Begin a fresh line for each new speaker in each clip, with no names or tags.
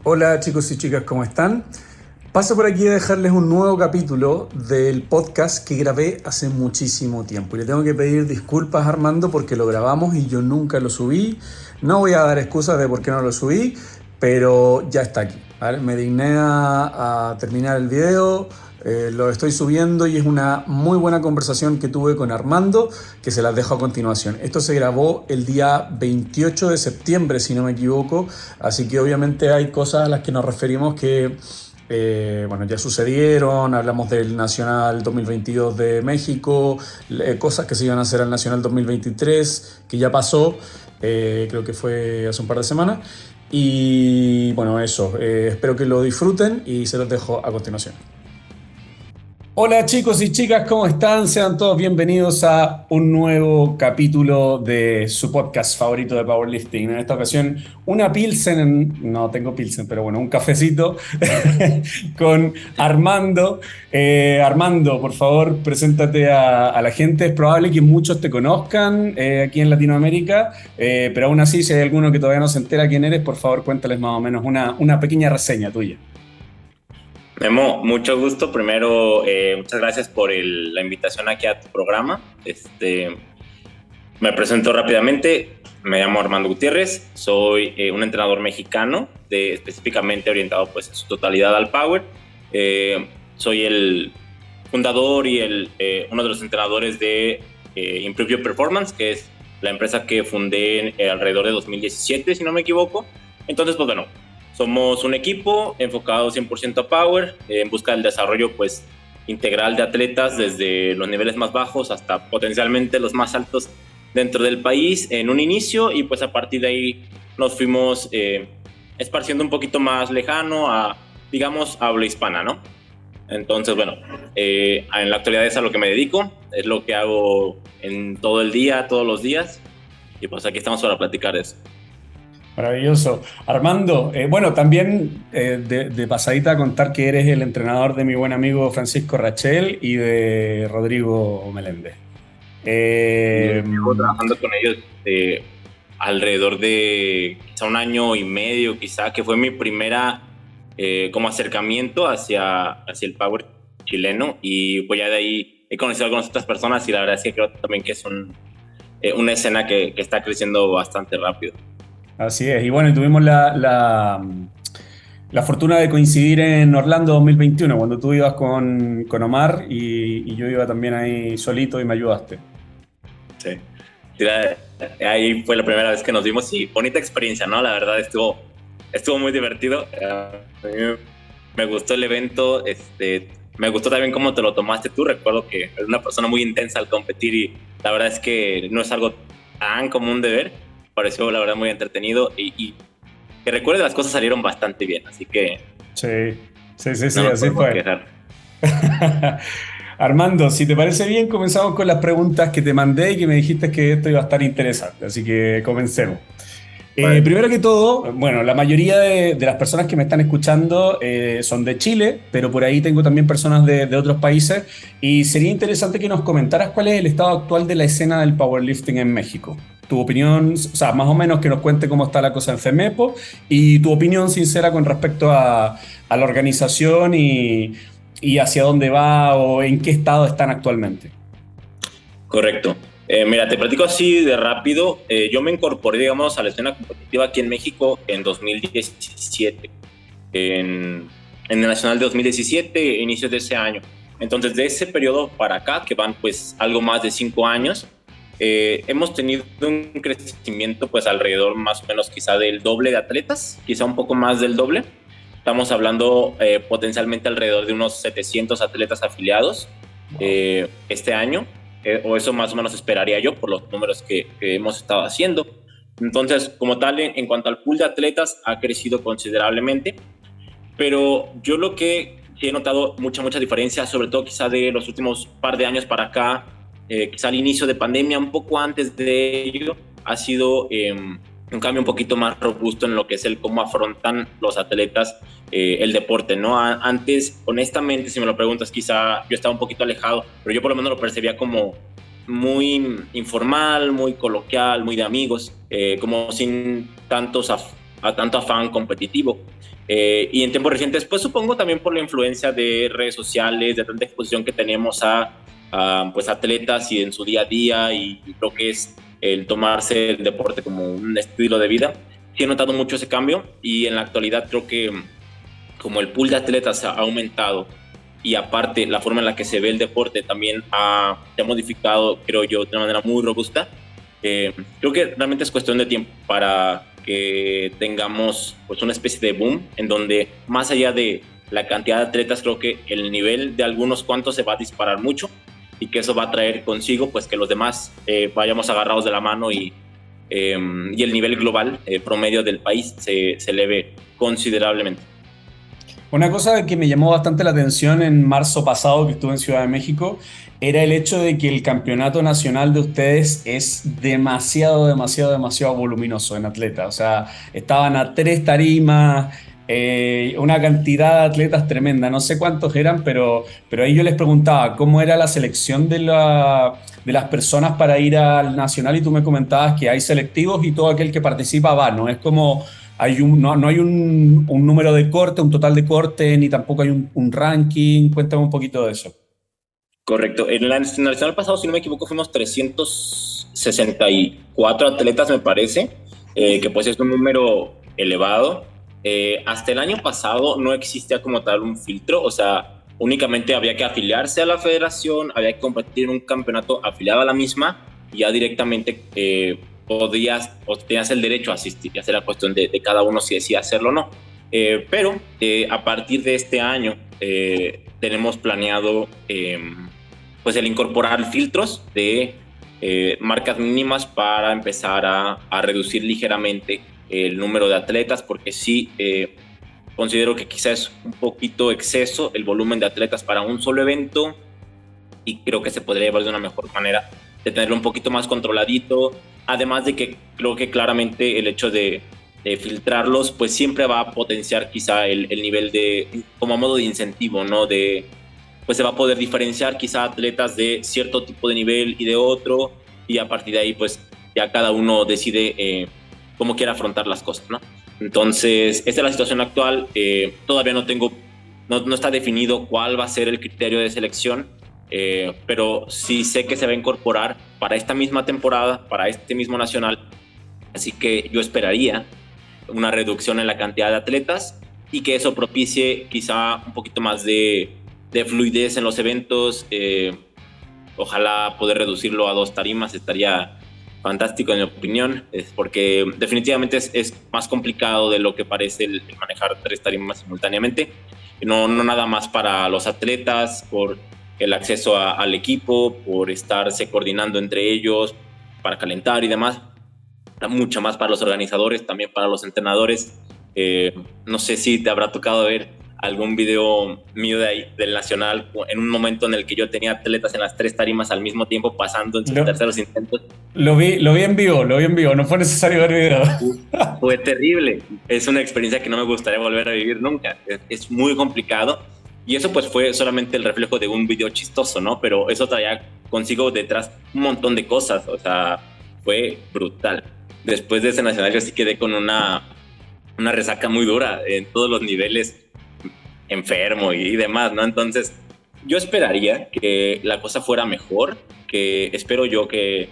Hola chicos y chicas, ¿cómo están? Paso por aquí a dejarles un nuevo capítulo del podcast que grabé hace muchísimo tiempo. Y le tengo que pedir disculpas a Armando porque lo grabamos y yo nunca lo subí. No voy a dar excusas de por qué no lo subí, pero ya está aquí, ¿vale? Me digné a terminar el video, lo estoy subiendo y es una muy buena conversación que tuve con Armando, que se las dejo a continuación. Esto se grabó el día 28 de septiembre, si no me equivoco, así que obviamente hay cosas a las que nos referimos que ya sucedieron. Hablamos del Nacional 2022 de México, cosas que se iban a hacer al Nacional 2023, que ya pasó, creo que fue hace un par de semanas. Y bueno, eso, espero que lo disfruten y se los dejo a continuación. Hola chicos y chicas, ¿cómo están? Sean todos bienvenidos a un nuevo capítulo de su podcast favorito de Powerlifting. En esta ocasión, una Pilsen, no tengo Pilsen, pero bueno, un cafecito con Armando. Armando, por favor, preséntate a la gente. Es probable que muchos te conozcan aquí en Latinoamérica, pero aún así, si hay alguno que todavía no se entera quién eres, por favor, cuéntales más o menos una pequeña reseña tuya.
Memo, mucho gusto. Primero, muchas gracias por la invitación aquí a tu programa. Me presento rápidamente. Me llamo Armando Gutiérrez. Soy un entrenador mexicano, específicamente orientado pues, en su totalidad al Power. Soy el fundador y uno de los entrenadores de Improve Your Performance, que es la empresa que fundé alrededor de 2017, si no me equivoco. Entonces, pues bueno, somos un equipo enfocado 100% a Power, en busca del desarrollo pues, integral de atletas desde los niveles más bajos hasta potencialmente los más altos dentro del país en un inicio, y pues a partir de ahí nos fuimos esparciendo un poquito más lejano a, digamos, habla hispana, ¿no? Entonces, bueno, en la actualidad es a lo que me dedico, es lo que hago en todo el día, todos los días, y pues aquí estamos para platicar de eso.
Maravilloso. Armando, bueno, también de pasadita contar que eres el entrenador de mi buen amigo Francisco Rachel y de Rodrigo Meléndez.
Llevo trabajando con ellos alrededor de quizá un año y medio, quizá, que fue mi primera como acercamiento hacia el Power chileno, y pues ya de ahí he conocido a algunas otras personas y la verdad es que creo también que es una escena que está creciendo bastante rápido.
Así es, y bueno, tuvimos la fortuna de coincidir en Orlando 2021, cuando tú ibas con Omar y yo iba también ahí solito y me ayudaste.
Sí, ahí fue la primera vez que nos vimos y bonita experiencia, ¿no? La verdad estuvo muy divertido. A mí me gustó el evento, me gustó también cómo te lo tomaste tú. Recuerdo que eres una persona muy intensa al competir y la verdad es que no es algo tan común de ver. Pareció la verdad muy entretenido y que recuerde, las cosas salieron bastante bien, así que
sí,
no
así fue.
Quejar.
Armando, si te parece bien, comenzamos con las preguntas que te mandé y que me dijiste que esto iba a estar interesante, así que comencemos. Vale. Primero que todo, bueno, la mayoría de las personas que me están escuchando son de Chile, pero por ahí tengo también personas de otros países, y sería interesante que nos comentaras cuál es el estado actual de la escena del powerlifting en México. Tu opinión, o sea, más o menos que nos cuente cómo está la cosa en FEMEPO y tu opinión sincera con respecto a la organización y hacia dónde va o en qué estado están actualmente.
Correcto. Mira, te platico así de rápido. Yo me incorporé, digamos, a la escena competitiva aquí en México en 2017, en el Nacional de 2017, inicios de ese año. Entonces, de ese periodo para acá, que van pues algo más de 5 años, hemos tenido un crecimiento pues alrededor más o menos quizá del doble de atletas, quizá un poco más del doble. Estamos hablando potencialmente alrededor de unos 700 atletas afiliados este año. O eso más o menos esperaría yo por los números que hemos estado haciendo. Entonces, como tal, en cuanto al pool de atletas, ha crecido considerablemente, pero yo lo que he notado mucha diferencia, sobre todo quizá de los últimos par de años para acá, quizá al inicio de pandemia, un poco antes de ello, ha sido un cambio un poquito más robusto en lo que es el cómo afrontan los atletas el deporte, ¿no? Antes, honestamente, si me lo preguntas, quizá yo estaba un poquito alejado, pero yo por lo menos lo percibía como muy informal, muy coloquial, muy de amigos, como sin tantos a tanto afán competitivo. Y en tiempos recientes, pues supongo también por la influencia de redes sociales, de tanta exposición que tenemos a pues atletas y en su día a día, y creo que es el tomarse el deporte como un estilo de vida. Sí he notado mucho ese cambio, y en la actualidad creo que como el pool de atletas ha aumentado, y aparte la forma en la que se ve el deporte también se ha modificado, creo yo, de una manera muy robusta. Creo que realmente es cuestión de tiempo para que tengamos pues una especie de boom en donde, más allá de la cantidad de atletas, creo que el nivel de algunos cuantos se va a disparar mucho, y que eso va a traer consigo pues que los demás vayamos agarrados de la mano, y el nivel global promedio del país se eleve considerablemente.
Una cosa que me llamó bastante la atención en marzo pasado, que estuve en Ciudad de México, era el hecho de que el campeonato nacional de ustedes es demasiado voluminoso en atletas. O sea, estaban a 3 tarimas, una cantidad de atletas tremenda. No sé cuántos eran, pero ahí yo les preguntaba cómo era la selección de las personas para ir al nacional, y tú me comentabas que hay selectivos y todo aquel que participa va, ¿no? Es como no hay un número de corte, un total de corte, ni tampoco hay un ranking. Cuéntame un poquito de eso.
Correcto. En la nacional pasado, si no me equivoco, fuimos 364 atletas, me parece, que pues es un número elevado. Hasta el año pasado no existía como tal un filtro, o sea, únicamente había que afiliarse a la federación, había que competir en un campeonato afiliado a la misma, y ya directamente podías o tenías el derecho a asistir. Ya será cuestión de cada uno si decía hacerlo o no. Pero a partir de este año tenemos planeado pues el incorporar filtros de marcas mínimas para empezar a reducir ligeramente el número de atletas, porque sí considero que quizás es un poquito exceso el volumen de atletas para un solo evento, y creo que se podría llevar de una mejor manera, de tenerlo un poquito más controladito. Además de que creo que claramente el hecho de filtrarlos pues siempre va a potenciar quizá el nivel como modo de incentivo, ¿no? Pues se va a poder diferenciar quizá atletas de cierto tipo de nivel y de otro, y a partir de ahí pues ya cada uno decide cómo quiere afrontar las cosas, ¿no? Entonces, esta es la situación actual. Todavía no está definido cuál va a ser el criterio de selección, pero sí sé que se va a incorporar para esta misma temporada, para este mismo nacional, así que yo esperaría una reducción en la cantidad de atletas, y que eso propicie quizá un poquito más de fluidez en los eventos. Ojalá poder reducirlo a 2 tarimas estaría fantástico, en mi opinión, porque definitivamente es más complicado de lo que parece el manejar 3 tarimas simultáneamente, no nada más para los atletas, por el acceso al equipo, por estarse coordinando entre ellos, para calentar y demás, mucho más para los organizadores, también para los entrenadores. No sé si te habrá tocado ver algún video mío del Nacional, en un momento en el que yo tenía atletas en las 3 tarimas al mismo tiempo, pasando en sus terceros intentos.
Lo vi en vivo, no fue necesario ver video.
Fue terrible. Es una experiencia que no me gustaría volver a vivir nunca. Es muy complicado. Y eso pues fue solamente el reflejo de un video chistoso, ¿no? Pero eso traía consigo detrás un montón de cosas. O sea, fue brutal. Después de ese nacional yo sí quedé con una resaca muy dura en todos los niveles, enfermo y demás, ¿no? Entonces yo esperaría que la cosa fuera mejor, que espero yo que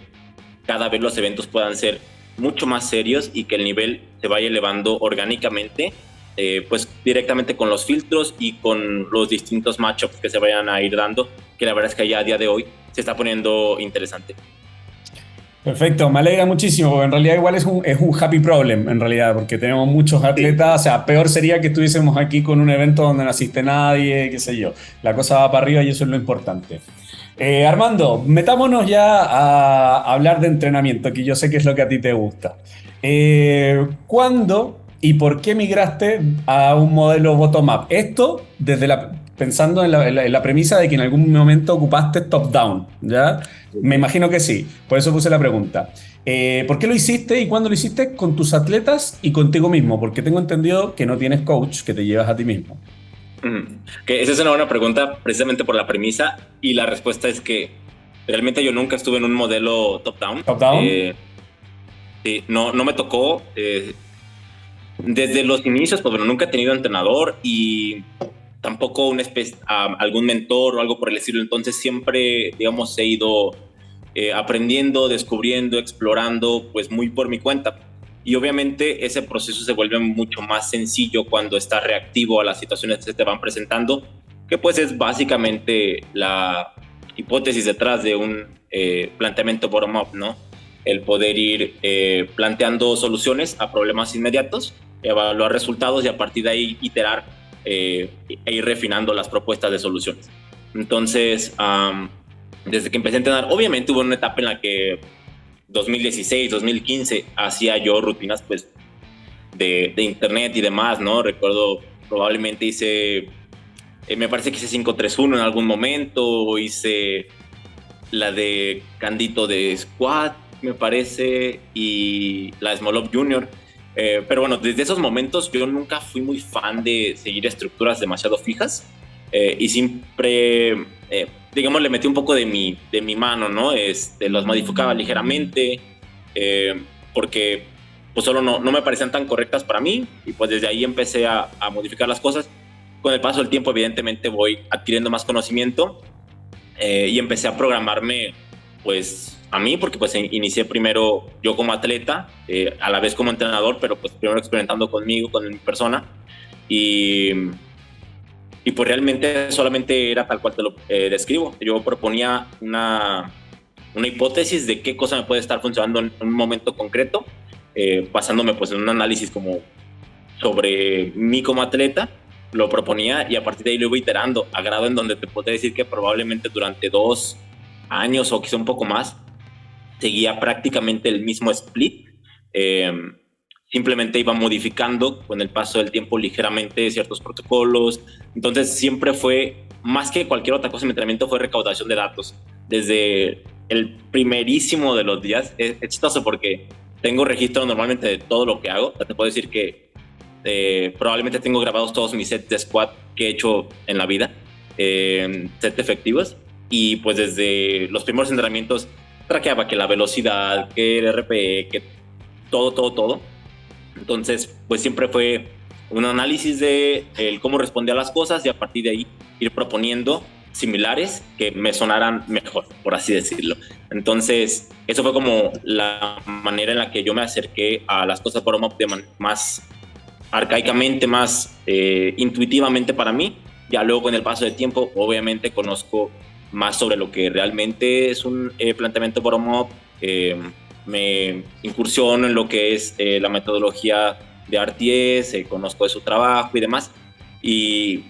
cada vez los eventos puedan ser mucho más serios y que el nivel se vaya elevando orgánicamente, pues directamente con los filtros y con los distintos matchups que se vayan a ir dando, que la verdad es que ya a día de hoy se está poniendo interesante.
Perfecto, me alegra muchísimo, porque en realidad igual es un happy problem, en realidad, porque tenemos muchos atletas. O sea, peor sería que estuviésemos aquí con un evento donde no asiste nadie, qué sé yo. La cosa va para arriba y eso es lo importante. Armando, metámonos ya a hablar de entrenamiento, que yo sé que es lo que a ti te gusta. ¿Cuándo y por qué migraste a un modelo bottom-up? Esto pensando en la premisa de que en algún momento ocupaste top-down, ¿ya? Me imagino que sí, por eso puse la pregunta. ¿Por qué lo hiciste y cuándo lo hiciste con tus atletas y contigo mismo? Porque tengo entendido que no tienes coach, que te llevas a ti mismo.
Que esa es una buena pregunta, precisamente por la premisa, y la respuesta es que realmente yo nunca estuve en un modelo top-down.
¿Top-down?
Sí, no me tocó. Desde los inicios, pues bueno, nunca he tenido entrenador y tampoco algún mentor o algo por el estilo. Entonces siempre, digamos, he ido aprendiendo, descubriendo, explorando, pues muy por mi cuenta. Y obviamente ese proceso se vuelve mucho más sencillo cuando estás reactivo a las situaciones que se te van presentando, que pues es básicamente la hipótesis detrás de un planteamiento bottom-up, ¿no? El poder ir planteando soluciones a problemas inmediatos, evaluar resultados y a partir de ahí iterar e ir refinando las propuestas de soluciones. Entonces, desde que empecé a entrenar, obviamente hubo una etapa en la que 2016, 2015 hacía yo rutinas pues de internet y demás, ¿no? Recuerdo, probablemente hice, me parece que hice 531 en algún momento, hice la de Candito de Squat, me parece, y la de Small Up Junior. Pero bueno, desde esos momentos yo nunca fui muy fan de seguir estructuras demasiado fijas y siempre, digamos, le metí un poco de mi mano, ¿no? Los modificaba ligeramente porque pues solo no me parecían tan correctas para mí y pues desde ahí empecé a modificar las cosas. Con el paso del tiempo, evidentemente, voy adquiriendo más conocimiento y empecé a programarme pues a mí, porque pues inicié primero yo como atleta, a la vez como entrenador, pero pues primero experimentando conmigo, con mi persona, y pues realmente solamente era tal cual te lo describo. Yo proponía una hipótesis de qué cosa me puede estar funcionando en un momento concreto, basándome pues en un análisis como sobre mí como atleta, lo proponía y a partir de ahí lo iba iterando, a grado en donde te podría decir que probablemente durante 2 años o quizá un poco más, seguía prácticamente el mismo split. Simplemente iba modificando con el paso del tiempo ligeramente ciertos protocolos. Entonces siempre fue, más que cualquier otra cosa, mi entrenamiento fue recaudación de datos. Desde el primerísimo de los días, es chistoso porque tengo registro normalmente de todo lo que hago. O sea, te puedo decir que probablemente tengo grabados todos mis sets de squat que he hecho en la vida, sets efectivos, y pues desde los primeros entrenamientos traqueaba que la velocidad, que el RPE, que todo. Entonces, pues siempre fue un análisis de cómo respondía a las cosas y a partir de ahí ir proponiendo similares que me sonaran mejor, por así decirlo. Entonces, eso fue como la manera en la que yo me acerqué a las cosas bottom-up más arcaicamente, más intuitivamente para mí. Ya luego con el paso del tiempo, obviamente conozco más sobre lo que realmente es un planteamiento bottom-up. Me incursiono en lo que es la metodología de RTS, conozco de su trabajo y demás. Y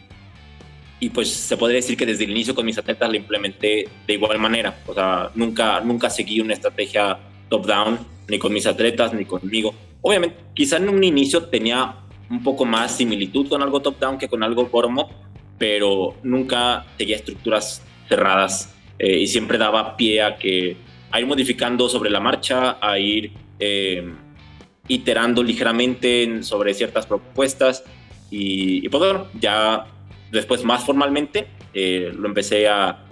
pues se podría decir que desde el inicio con mis atletas lo implementé de igual manera. O sea, nunca seguí una estrategia top-down, ni con mis atletas, ni conmigo. Obviamente, quizá en un inicio tenía un poco más similitud con algo top-down que con algo bottom-up, pero nunca seguía estructuras cerradas y siempre daba pie a ir modificando sobre la marcha, a ir iterando ligeramente sobre ciertas propuestas y pues bueno, ya después más formalmente lo empecé a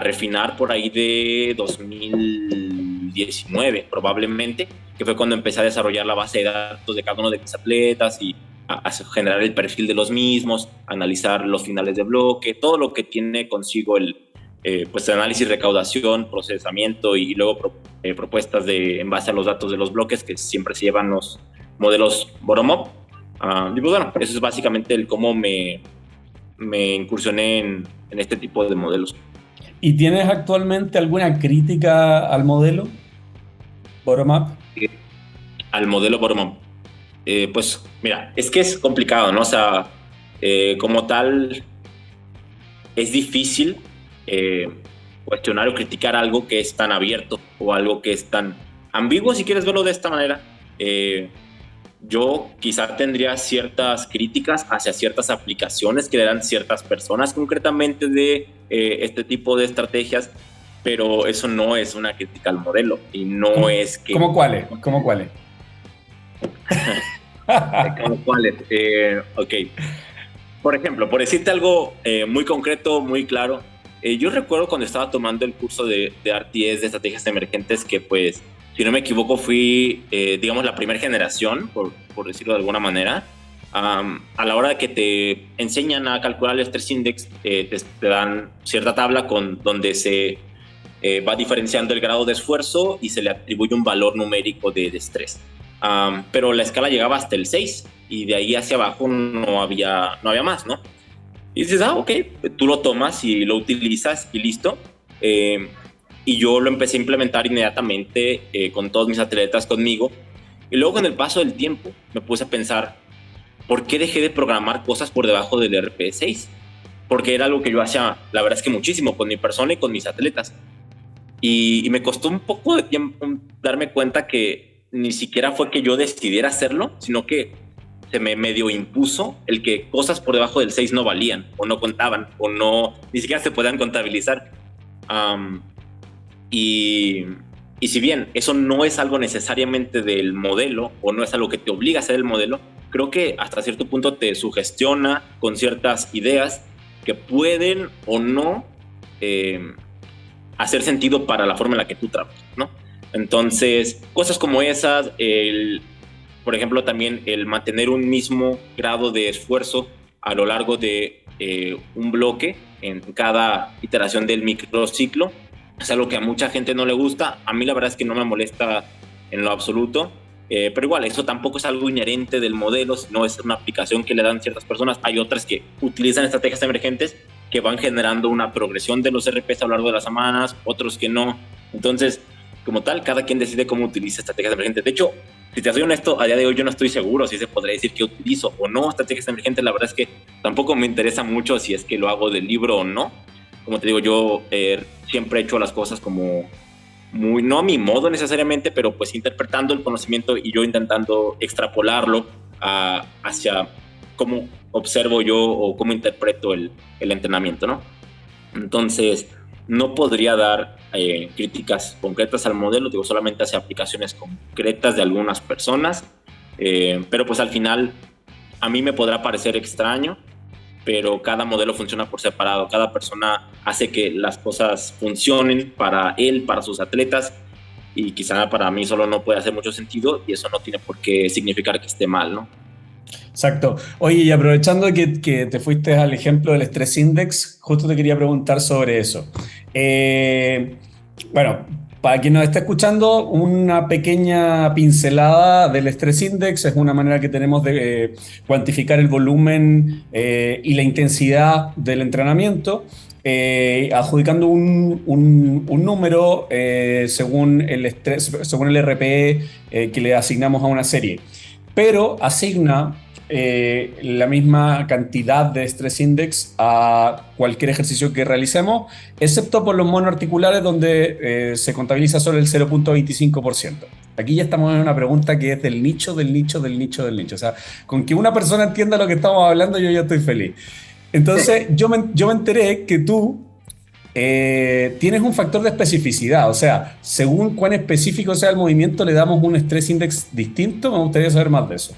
refinar por ahí de 2019 probablemente, que fue cuando empecé a desarrollar la base de datos de cada uno de mis atletas y a generar el perfil de los mismos, analizar los finales de bloque, todo lo que tiene consigo el pues análisis, recaudación, procesamiento y luego propuestas en base a los datos de los bloques que siempre se llevan los modelos bottom-up. Y pues bueno, eso es básicamente el cómo me incursioné en este tipo de modelos.
¿Y tienes actualmente alguna crítica al modelo bottom-up?
Al modelo bottom-up. Pues mira, es que es complicado, ¿no? O sea, como tal, es difícil cuestionar o criticar algo que es tan abierto o algo que es tan ambiguo, si quieres verlo de esta manera. Yo quizá tendría ciertas críticas hacia ciertas aplicaciones que le dan ciertas personas concretamente de este tipo de estrategias, pero eso no es una crítica al modelo y no es que...
¿Cómo cuáles?
¿Cómo cuáles? Ok. Por ejemplo, por decirte algo muy concreto, muy claro, yo recuerdo cuando estaba tomando el curso de RTS, de estrategias emergentes, que pues si no me equivoco, fui, digamos, la primera generación, por decirlo de alguna manera. A la hora de que te enseñan a calcular el Stress Index, te dan cierta tabla donde se va diferenciando el grado de esfuerzo y se le atribuye un valor numérico de estrés. Pero la escala llegaba hasta el 6 y de ahí hacia abajo no había más, ¿no? Y dices, ok, tú lo tomas y lo utilizas y listo. Y yo lo empecé a implementar inmediatamente con todos mis atletas conmigo. Y luego con el paso del tiempo me puse a pensar, ¿por qué dejé de programar cosas por debajo del RP6? Porque era algo que yo hacía, la verdad es que muchísimo, con mi persona y con mis atletas. Y me costó un poco de tiempo darme cuenta que ni siquiera fue que yo decidiera hacerlo, sino que se me medio impuso el que cosas por debajo del 6 no valían, o no contaban, o no, ni siquiera se podían contabilizar. Y si bien eso no es algo necesariamente del modelo, o no es algo que te obliga a hacer el modelo, creo que hasta cierto punto te sugestiona con ciertas ideas que pueden o no hacer sentido para la forma en la que tú trabajas, ¿no? Entonces, cosas como esas, por ejemplo, también el mantener un mismo grado de esfuerzo a lo largo de un bloque en cada iteración del microciclo, es algo que a mucha gente no le gusta. A mí la verdad es que no me molesta en lo absoluto, pero igual, eso tampoco es algo inherente del modelo, sino es una aplicación que le dan ciertas personas. Hay otras que utilizan estrategias emergentes que van generando una progresión de los RPs a lo largo de las semanas, otros que no. Entonces, como tal, cada quien decide cómo utiliza estrategias emergentes. De hecho, si te soy honesto, a día de hoy yo no estoy seguro si se podría decir que utilizo o no estrategias emergentes. La verdad es que tampoco me interesa mucho si es que lo hago del libro o no. Como te digo, yo siempre he hecho las cosas como muy, no a mi modo necesariamente, pero pues interpretando el conocimiento y yo intentando extrapolarlo hacia cómo observo yo o cómo interpreto el entrenamiento, ¿no? Entonces, no podría dar críticas concretas al modelo, digo, solamente hacia aplicaciones concretas de algunas personas, pero pues al final a mí me podrá parecer extraño, pero cada modelo funciona por separado, cada persona hace que las cosas funcionen para él, para sus atletas, y quizá para mí solo no puede hacer mucho sentido y eso no tiene por qué significar que esté mal, ¿no?
Exacto. Oye, y aprovechando que te fuiste al ejemplo del Stress Index, justo te quería preguntar sobre eso. Bueno, para quien nos está escuchando, una pequeña pincelada del Stress Index es una manera que tenemos de cuantificar el volumen y la intensidad del entrenamiento, adjudicando un número según el RPE que le asignamos a una serie. Pero asigna la misma cantidad de Stress Index a cualquier ejercicio que realicemos, excepto por los monoarticulares donde se contabiliza solo el 0.25%. Aquí ya estamos en una pregunta que es del nicho, del nicho, del nicho, del nicho. O sea, con que una persona entienda lo que estamos hablando, yo ya estoy feliz. Entonces, yo me enteré que tú tienes un factor de especificidad. O sea, según cuán específico sea el movimiento, le damos un Stress Index distinto. Me gustaría saber más de eso.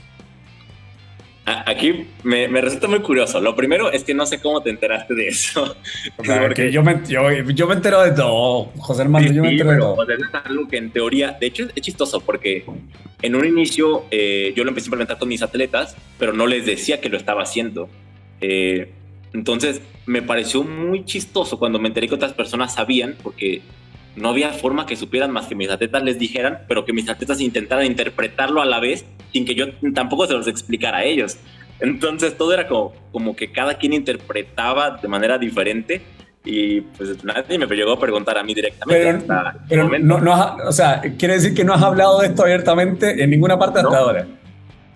Aquí me resulta muy curioso. Lo primero es que no sé cómo te enteraste de eso.
Porque yo me entero de todo, José Armando,
sí,
yo me entero de todo.
O sea, es algo que en teoría, de hecho es chistoso porque en un inicio yo lo empecé a implementar con mis atletas, pero no les decía que lo estaba haciendo. Entonces me pareció muy chistoso cuando me enteré que otras personas sabían, porque no había forma que supieran más que mis atletas les dijeran, pero que mis atletas intentaran interpretarlo a la vez sin que yo tampoco se los explicara a ellos. Entonces todo era como que cada quien interpretaba de manera diferente y pues nadie me llegó a preguntar a mí directamente.
Pero o sea, quiere decir que no has hablado de esto abiertamente en ninguna parte hasta ahora.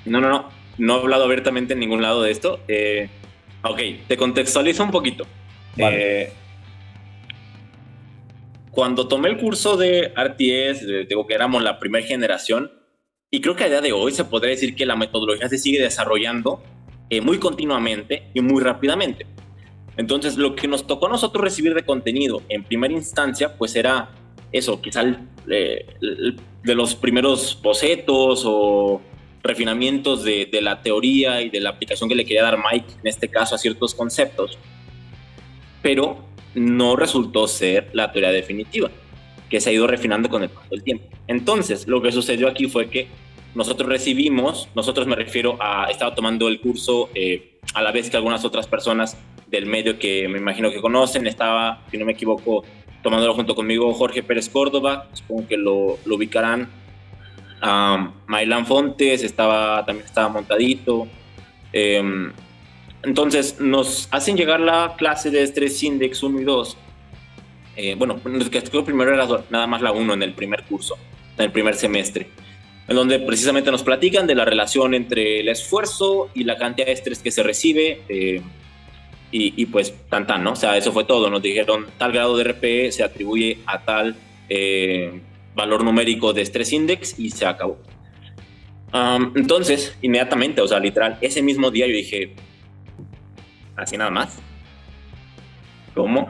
No he hablado abiertamente en ningún lado de esto. Ok, te contextualizo un poquito.
Vale.
Cuando tomé el curso de RTS, digo que éramos la primera generación, y creo que a día de hoy se podría decir que la metodología se sigue desarrollando muy continuamente y muy rápidamente. Entonces, lo que nos tocó a nosotros recibir de contenido en primera instancia, pues era eso, quizá de los primeros bocetos o refinamientos de la teoría y de la aplicación que le quería dar Mike, en este caso, a ciertos conceptos. Pero no resultó ser la teoría definitiva. que se ha ido refinando con el paso del tiempo. Entonces, lo que sucedió aquí fue que nosotros me refiero a, estaba tomando el curso a la vez que algunas otras personas del medio que me imagino que conocen, estaba, si no me equivoco, tomándolo junto conmigo Jorge Pérez Córdoba, supongo que lo ubicarán, Mailán Fontes, también estaba Montadito. Entonces nos hacen llegar la clase de Stress Index 1 y 2. Bueno, creo primero era nada más la 1 en el primer curso, en el primer semestre, en donde precisamente nos platican de la relación entre el esfuerzo y la cantidad de estrés que se recibe, y pues tan, ¿no? O sea, eso fue todo. Nos dijeron tal grado de RPE se atribuye a tal valor numérico de Stress Index y se acabó. Entonces, inmediatamente, o sea, literal, ese mismo día yo dije, así nada más, ¿cómo?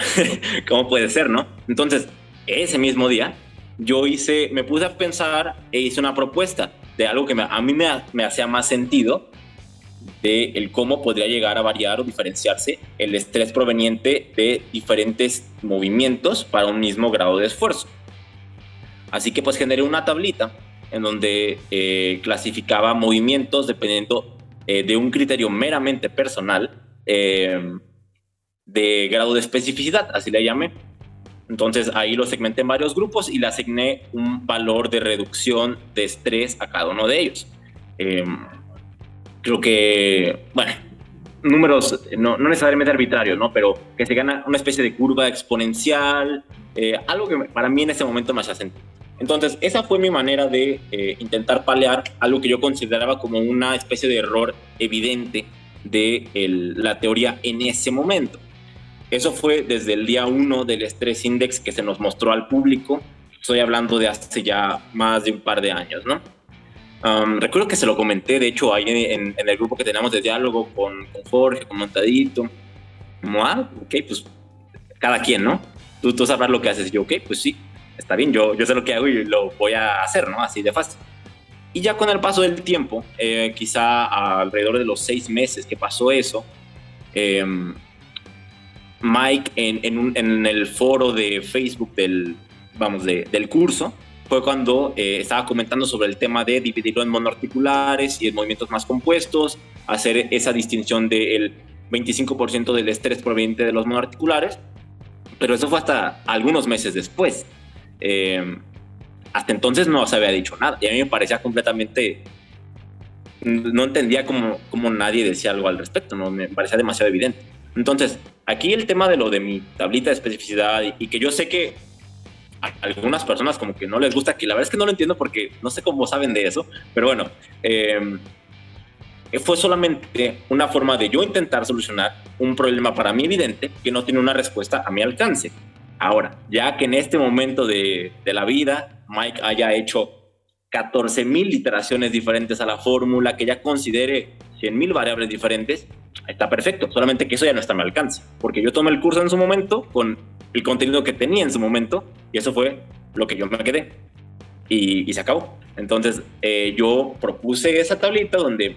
¿Cómo puede ser, no? Entonces, ese mismo día me puse a pensar e hice una propuesta de algo que a mí me hacía más sentido, de el cómo podría llegar a variar o diferenciarse el estrés proveniente de diferentes movimientos para un mismo grado de esfuerzo. Así que pues generé una tablita en donde clasificaba movimientos dependiendo de un criterio meramente personal, de grado de especificidad, así le llamé. Entonces ahí lo segmenté en varios grupos y le asigné un valor de reducción de estrés a cada uno de ellos. Creo que, bueno, números no necesariamente arbitrarios, ¿no? Pero que se gana una especie de curva exponencial, algo que para mí en ese momento me hacía sentido. Entonces, esa fue mi manera de intentar paliar algo que yo consideraba como una especie de error evidente de la teoría en ese momento. Eso fue desde el día 1 del Stress Index que se nos mostró al público. Estoy hablando de hace ya más de un par de años, ¿no? Recuerdo que se lo comenté, de hecho, ahí en el grupo que tenemos de diálogo con Jorge, con Montadito. Como, ok, pues cada quien, ¿no? Tú sabrás lo que haces. Y yo, ok, pues sí, está bien, yo sé lo que hago y lo voy a hacer, ¿no? Así de fácil. Y ya con el paso del tiempo, quizá alrededor de los 6 meses que pasó eso, Mike en el foro de Facebook del curso, fue cuando estaba comentando sobre el tema de dividirlo en monoarticulares y en movimientos más compuestos, hacer esa distinción del 25% del estrés proveniente de los monoarticulares, pero eso fue hasta algunos meses después. Hasta entonces no se había dicho nada y a mí me parecía completamente... No entendía cómo nadie decía algo al respecto, ¿no? Me parecía demasiado evidente. Entonces, aquí el tema de lo de mi tablita de especificidad y que yo sé que a algunas personas como que no les gusta, que la verdad es que no lo entiendo porque no sé cómo saben de eso, pero bueno, fue solamente una forma de yo intentar solucionar un problema para mí evidente que no tiene una respuesta a mi alcance. Ahora, ya que en este momento de la vida Mike haya hecho 14,000 iteraciones diferentes a la fórmula, que ya considere 100,000 variables diferentes, está perfecto, solamente que eso ya no está a mi alcance, porque yo tomé el curso en su momento con el contenido que tenía en su momento y eso fue lo que yo me quedé y se acabó. Entonces yo propuse esa tablita donde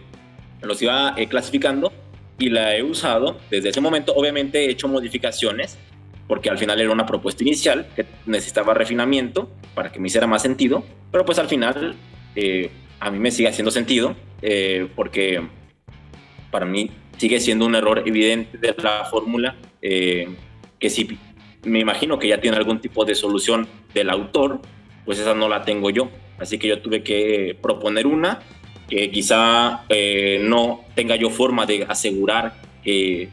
los iba clasificando y la he usado desde ese momento. Obviamente he hecho modificaciones porque al final era una propuesta inicial que necesitaba refinamiento para que me hiciera más sentido, pero pues al final a mí me sigue haciendo sentido, porque para mí sigue siendo un error evidente de la fórmula, que si me imagino que ya tiene algún tipo de solución del autor, pues esa no la tengo yo. Así que yo tuve que proponer una que quizá no tenga yo forma de asegurar que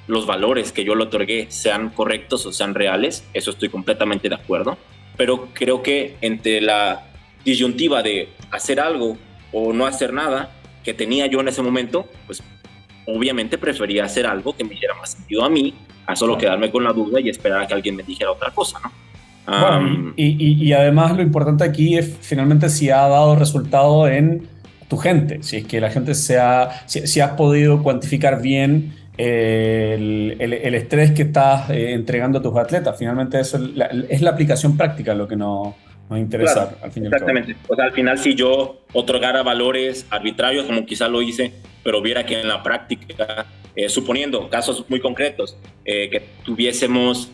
los valores que yo le otorgué sean correctos o sean reales. Eso estoy completamente de acuerdo. Pero creo que entre la disyuntiva de hacer algo o no hacer nada que tenía yo en ese momento, pues obviamente prefería hacer algo que me hiciera más sentido a mí, a solo quedarme con la duda y esperar a que alguien me dijera otra cosa, ¿no?
Bueno, y además lo importante aquí es finalmente si ha dado resultado en tu gente, si es que la gente si has podido cuantificar bien el estrés que estás entregando a tus atletas. Finalmente eso es la aplicación práctica lo que nos interesa,
claro,
al fin y al cabo.
Exactamente. O sea, al final si yo otorgara valores arbitrarios, como quizá lo hice, pero viera que en la práctica, suponiendo casos muy concretos, que tuviésemos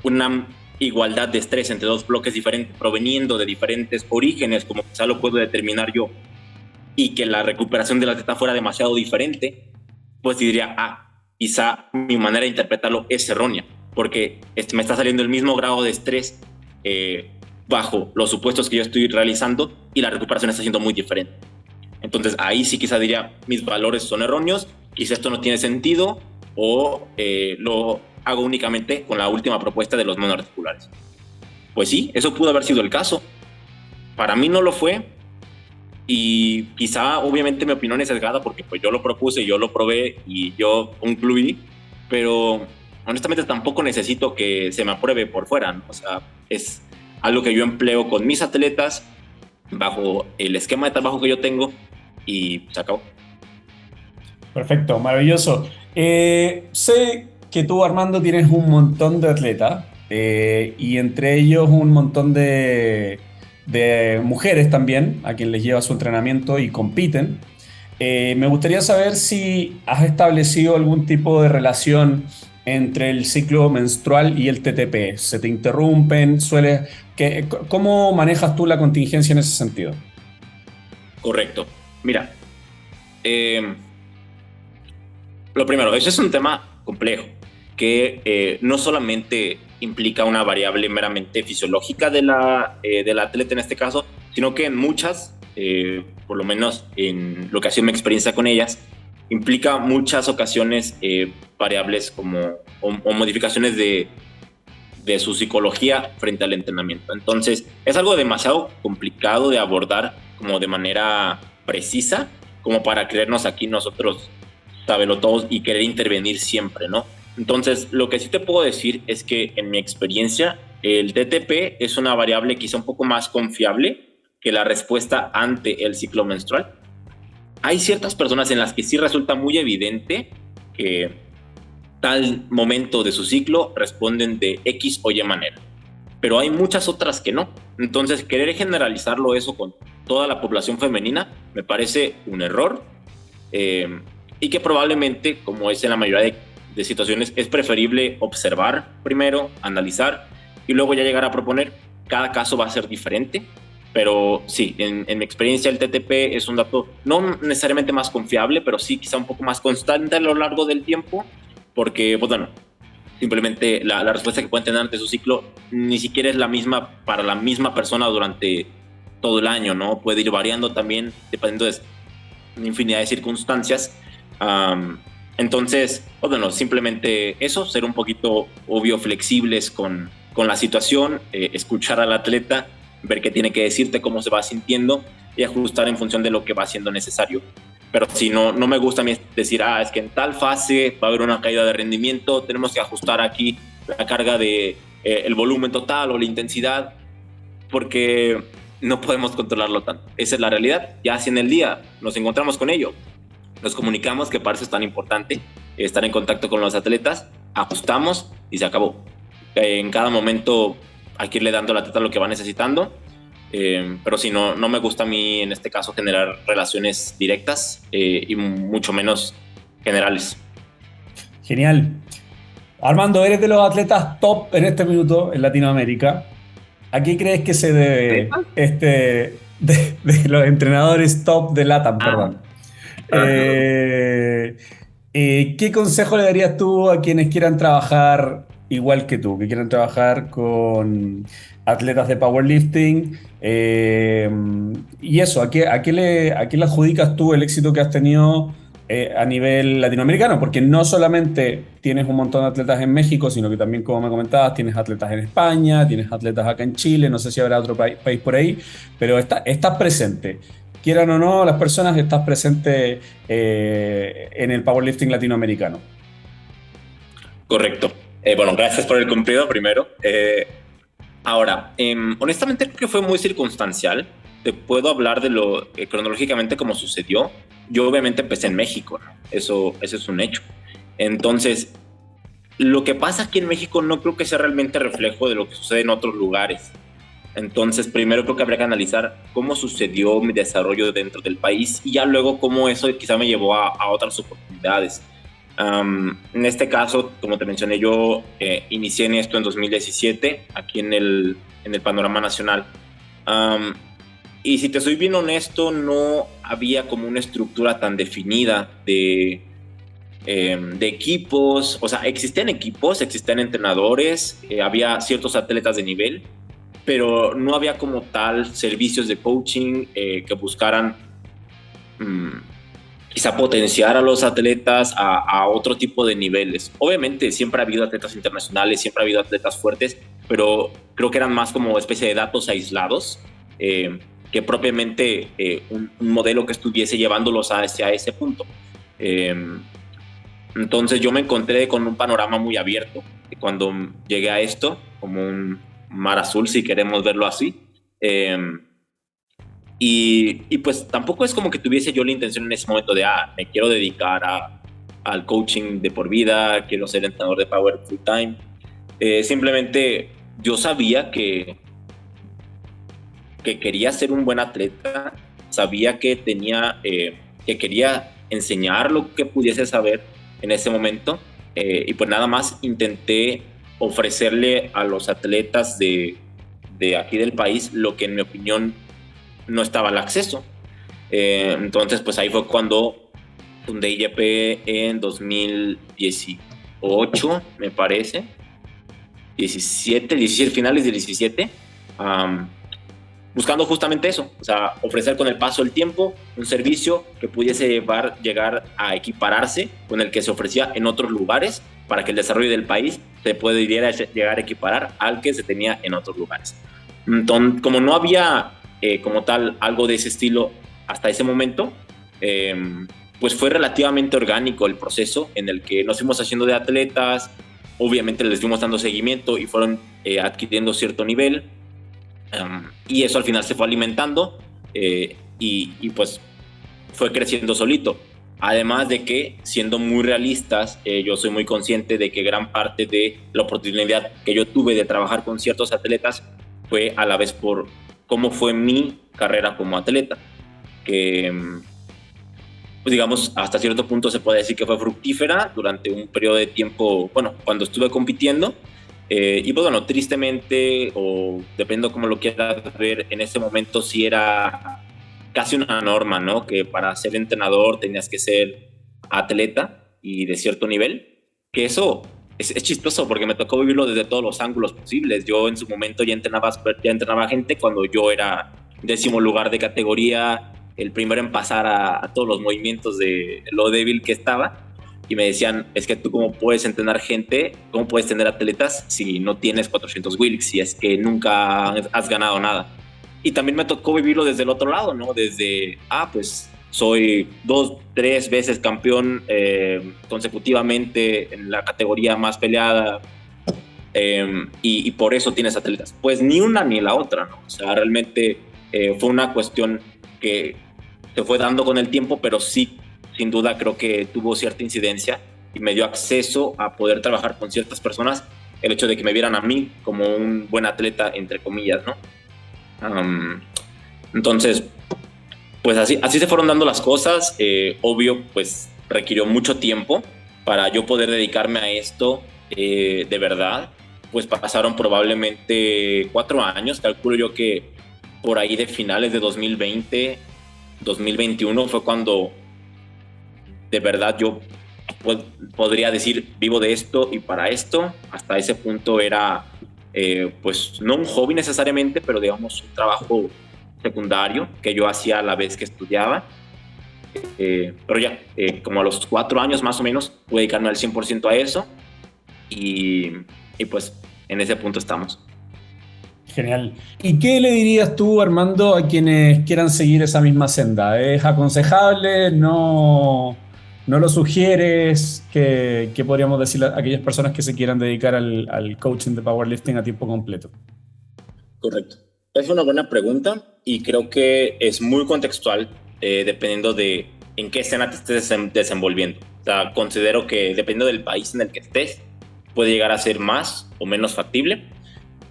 una igualdad de estrés entre dos bloques diferentes, proveniendo de diferentes orígenes, como quizá lo puedo determinar yo, y que la recuperación del atleta fuera demasiado diferente, pues diría, quizá mi manera de interpretarlo es errónea, porque me está saliendo el mismo grado de estrés bajo los supuestos que yo estoy realizando y la recuperación está siendo muy diferente. Entonces ahí sí quizá diría, mis valores son erróneos, quizá esto no tiene sentido, o lo hago únicamente con la última propuesta de los monoarticulares. Pues sí, eso pudo haber sido el caso. Para mí no lo fue, y quizá obviamente mi opinión es sesgada porque pues yo lo propuse, yo lo probé y yo concluí, pero honestamente tampoco necesito que se me apruebe por fuera, ¿no? O sea, es algo que yo empleo con mis atletas bajo el esquema de trabajo que yo tengo y se acabó.
Perfecto, maravilloso. Sé que tú, Armando, tienes un montón de atletas y entre ellos un montón de mujeres también, a quien les lleva su entrenamiento y compiten. Me gustaría saber si has establecido algún tipo de relación entre el ciclo menstrual y el TTP. ¿Se te interrumpen? ¿Cómo manejas tú la contingencia en ese sentido?
Correcto. Mira, lo primero, ese es un tema complejo que no solamente implica una variable meramente fisiológica del atleta en este caso, sino que en muchas, por lo menos en lo que ha sido mi experiencia con ellas, implica muchas ocasiones variables como o modificaciones de su psicología frente al entrenamiento. Entonces, es algo demasiado complicado de abordar como de manera precisa, como para creernos aquí nosotros sábelo todos y querer intervenir siempre, ¿no? Entonces, lo que sí te puedo decir es que en mi experiencia, el TTP es una variable quizá un poco más confiable que la respuesta ante el ciclo menstrual. Hay ciertas personas en las que sí resulta muy evidente que tal momento de su ciclo responden de X o Y manera, pero hay muchas otras que no. Entonces, querer generalizarlo eso con toda la población femenina me parece un error, y que probablemente, como es en la mayoría de situaciones, es preferible observar primero, analizar y luego ya llegar a proponer. Cada caso va a ser diferente, pero sí, en mi experiencia el TTP es un dato no necesariamente más confiable, pero sí quizá un poco más constante a lo largo del tiempo, porque, pues bueno, simplemente la respuesta que pueden tener ante su ciclo ni siquiera es la misma para la misma persona durante todo el año, ¿no? Puede ir variando también dependiendo de una infinidad de circunstancias. Entonces, pues bueno, simplemente eso, ser un poquito obvio flexibles con la situación, escuchar al atleta, ver qué tiene que decirte, cómo se va sintiendo y ajustar en función de lo que va siendo necesario. Pero si no me gusta a mí decir, es que en tal fase va a haber una caída de rendimiento, tenemos que ajustar aquí la carga de el volumen total o la intensidad, porque no podemos controlarlo tanto. Esa es la realidad. Ya si en el día nos encontramos con ello, nos comunicamos, que para eso es tan importante estar en contacto con los atletas, ajustamos y se acabó. En cada momento hay que irle dando al atleta lo que va necesitando, pero sí, no me gusta a mí en este caso generar relaciones directas y mucho menos generales.
Genial. Armando, eres de los atletas top en este minuto en Latinoamérica. ¿A qué crees que se debe de los entrenadores top de LATAM, perdón? ¿Qué consejo le darías tú a quienes quieran trabajar igual que tú, que quieran trabajar con atletas de powerlifting? Y eso, ¿a qué le adjudicas tú el éxito que has tenido a nivel latinoamericano? Porque no solamente tienes un montón de atletas en México, sino que también, como me comentabas, tienes atletas en España, tienes atletas acá en Chile, no sé si habrá otro país por ahí, pero estás presente. Quieran o no, las personas, estás presente en el powerlifting latinoamericano.
Correcto. Bueno, gracias por el cumplido primero. Ahora, honestamente creo que fue muy circunstancial. Te puedo hablar de lo cronológicamente como sucedió. Yo obviamente empecé en México, ¿no? Eso es un hecho. Entonces, lo que pasa aquí en México no creo que sea realmente reflejo de lo que sucede en otros lugares. Entonces, primero creo que habría que analizar cómo sucedió mi desarrollo dentro del país y ya luego cómo eso quizá me llevó a otras oportunidades. En este caso, como te mencioné, yo inicié en esto en 2017, aquí en el panorama nacional. Y si te soy bien honesto, no había como una estructura tan definida de equipos. O sea, existían equipos, existían entrenadores, había ciertos atletas de nivel, pero no había como tal servicios de coaching que buscaran quizá potenciar a los atletas a otro tipo de niveles. Obviamente siempre ha habido atletas internacionales, siempre ha habido atletas fuertes, pero creo que eran más como especie de datos aislados que propiamente un modelo que estuviese llevándolos hacia ese punto. Entonces yo me encontré con un panorama muy abierto cuando llegué a esto, como un mar azul, si queremos verlo así. Y pues tampoco es como que tuviese yo la intención en ese momento de, me quiero dedicar al coaching de por vida, quiero ser entrenador de power full time. Simplemente yo sabía que quería ser un buen atleta, sabía que que quería enseñar lo que pudiese saber en ese momento, y pues nada más intenté ofrecerle a los atletas de aquí del país lo que en mi opinión no estaba al acceso. Entonces pues ahí fue cuando fundé IGP en 2018, me parece, 17, finales del 17, buscando justamente eso, o sea, ofrecer con el paso del tiempo un servicio que pudiese llegar a equipararse con el que se ofrecía en otros lugares, para que el desarrollo del país se pudiera llegar a equiparar al que se tenía en otros lugares. Entonces, como no había como tal algo de ese estilo hasta ese momento, pues fue relativamente orgánico el proceso en el que nos fuimos haciendo de atletas. Obviamente les fuimos dando seguimiento y fueron adquiriendo cierto nivel, y eso al final se fue alimentando, y pues fue creciendo solito. Además de que, siendo muy realistas, yo soy muy consciente de que gran parte de la oportunidad que yo tuve de trabajar con ciertos atletas fue a la vez por cómo fue mi carrera como atleta, que pues digamos hasta cierto punto se puede decir que fue fructífera durante un periodo de tiempo, bueno, cuando estuve compitiendo, y pues bueno, tristemente, o dependiendo cómo lo quieras ver, en ese momento sí era casi una norma, ¿no? Que para ser entrenador tenías que ser atleta y de cierto nivel, que eso es chistoso porque me tocó vivirlo desde todos los ángulos posibles. Yo en su momento ya entrenaba gente cuando yo era 10º lugar de categoría, el primero en pasar a todos los movimientos de lo débil que estaba, y me decían, es que tú cómo puedes entrenar gente, cómo puedes tener atletas si no tienes 400 Wilks, si es que nunca has ganado nada. Y también me tocó vivirlo desde el otro lado, ¿no? Desde, pues soy 2, 3 veces campeón consecutivamente en la categoría más peleada, y por eso tienes atletas. Pues ni una ni la otra, ¿no? O sea, realmente fue una cuestión que se fue dando con el tiempo, pero sí, sin duda creo que tuvo cierta incidencia y me dio acceso a poder trabajar con ciertas personas, el hecho de que me vieran a mí como un buen atleta, entre comillas, ¿no? Entonces, pues así se fueron dando las cosas. Obvio, pues requirió mucho tiempo para yo poder dedicarme a esto de verdad. Pues pasaron probablemente 4 años, calculo yo que por ahí de finales de 2020, 2021 fue cuando de verdad yo podría decir vivo de esto y para esto. Hasta ese punto era pues no un hobby necesariamente, pero digamos un trabajo secundario que yo hacía a la vez que estudiaba. Pero ya, como a los 4 años más o menos, pude dedicarme al 100% a eso, y pues en ese punto estamos.
Genial. ¿Y qué le dirías tú, Armando, a quienes quieran seguir esa misma senda? ¿Es aconsejable? ¿No lo sugieres? ¿Qué podríamos decir a aquellas personas que se quieran dedicar al coaching de powerlifting a tiempo completo?
Correcto. Es una buena pregunta y creo que es muy contextual, dependiendo de en qué escena te estés desenvolviendo. O sea, considero que dependiendo del país en el que estés, puede llegar a ser más o menos factible.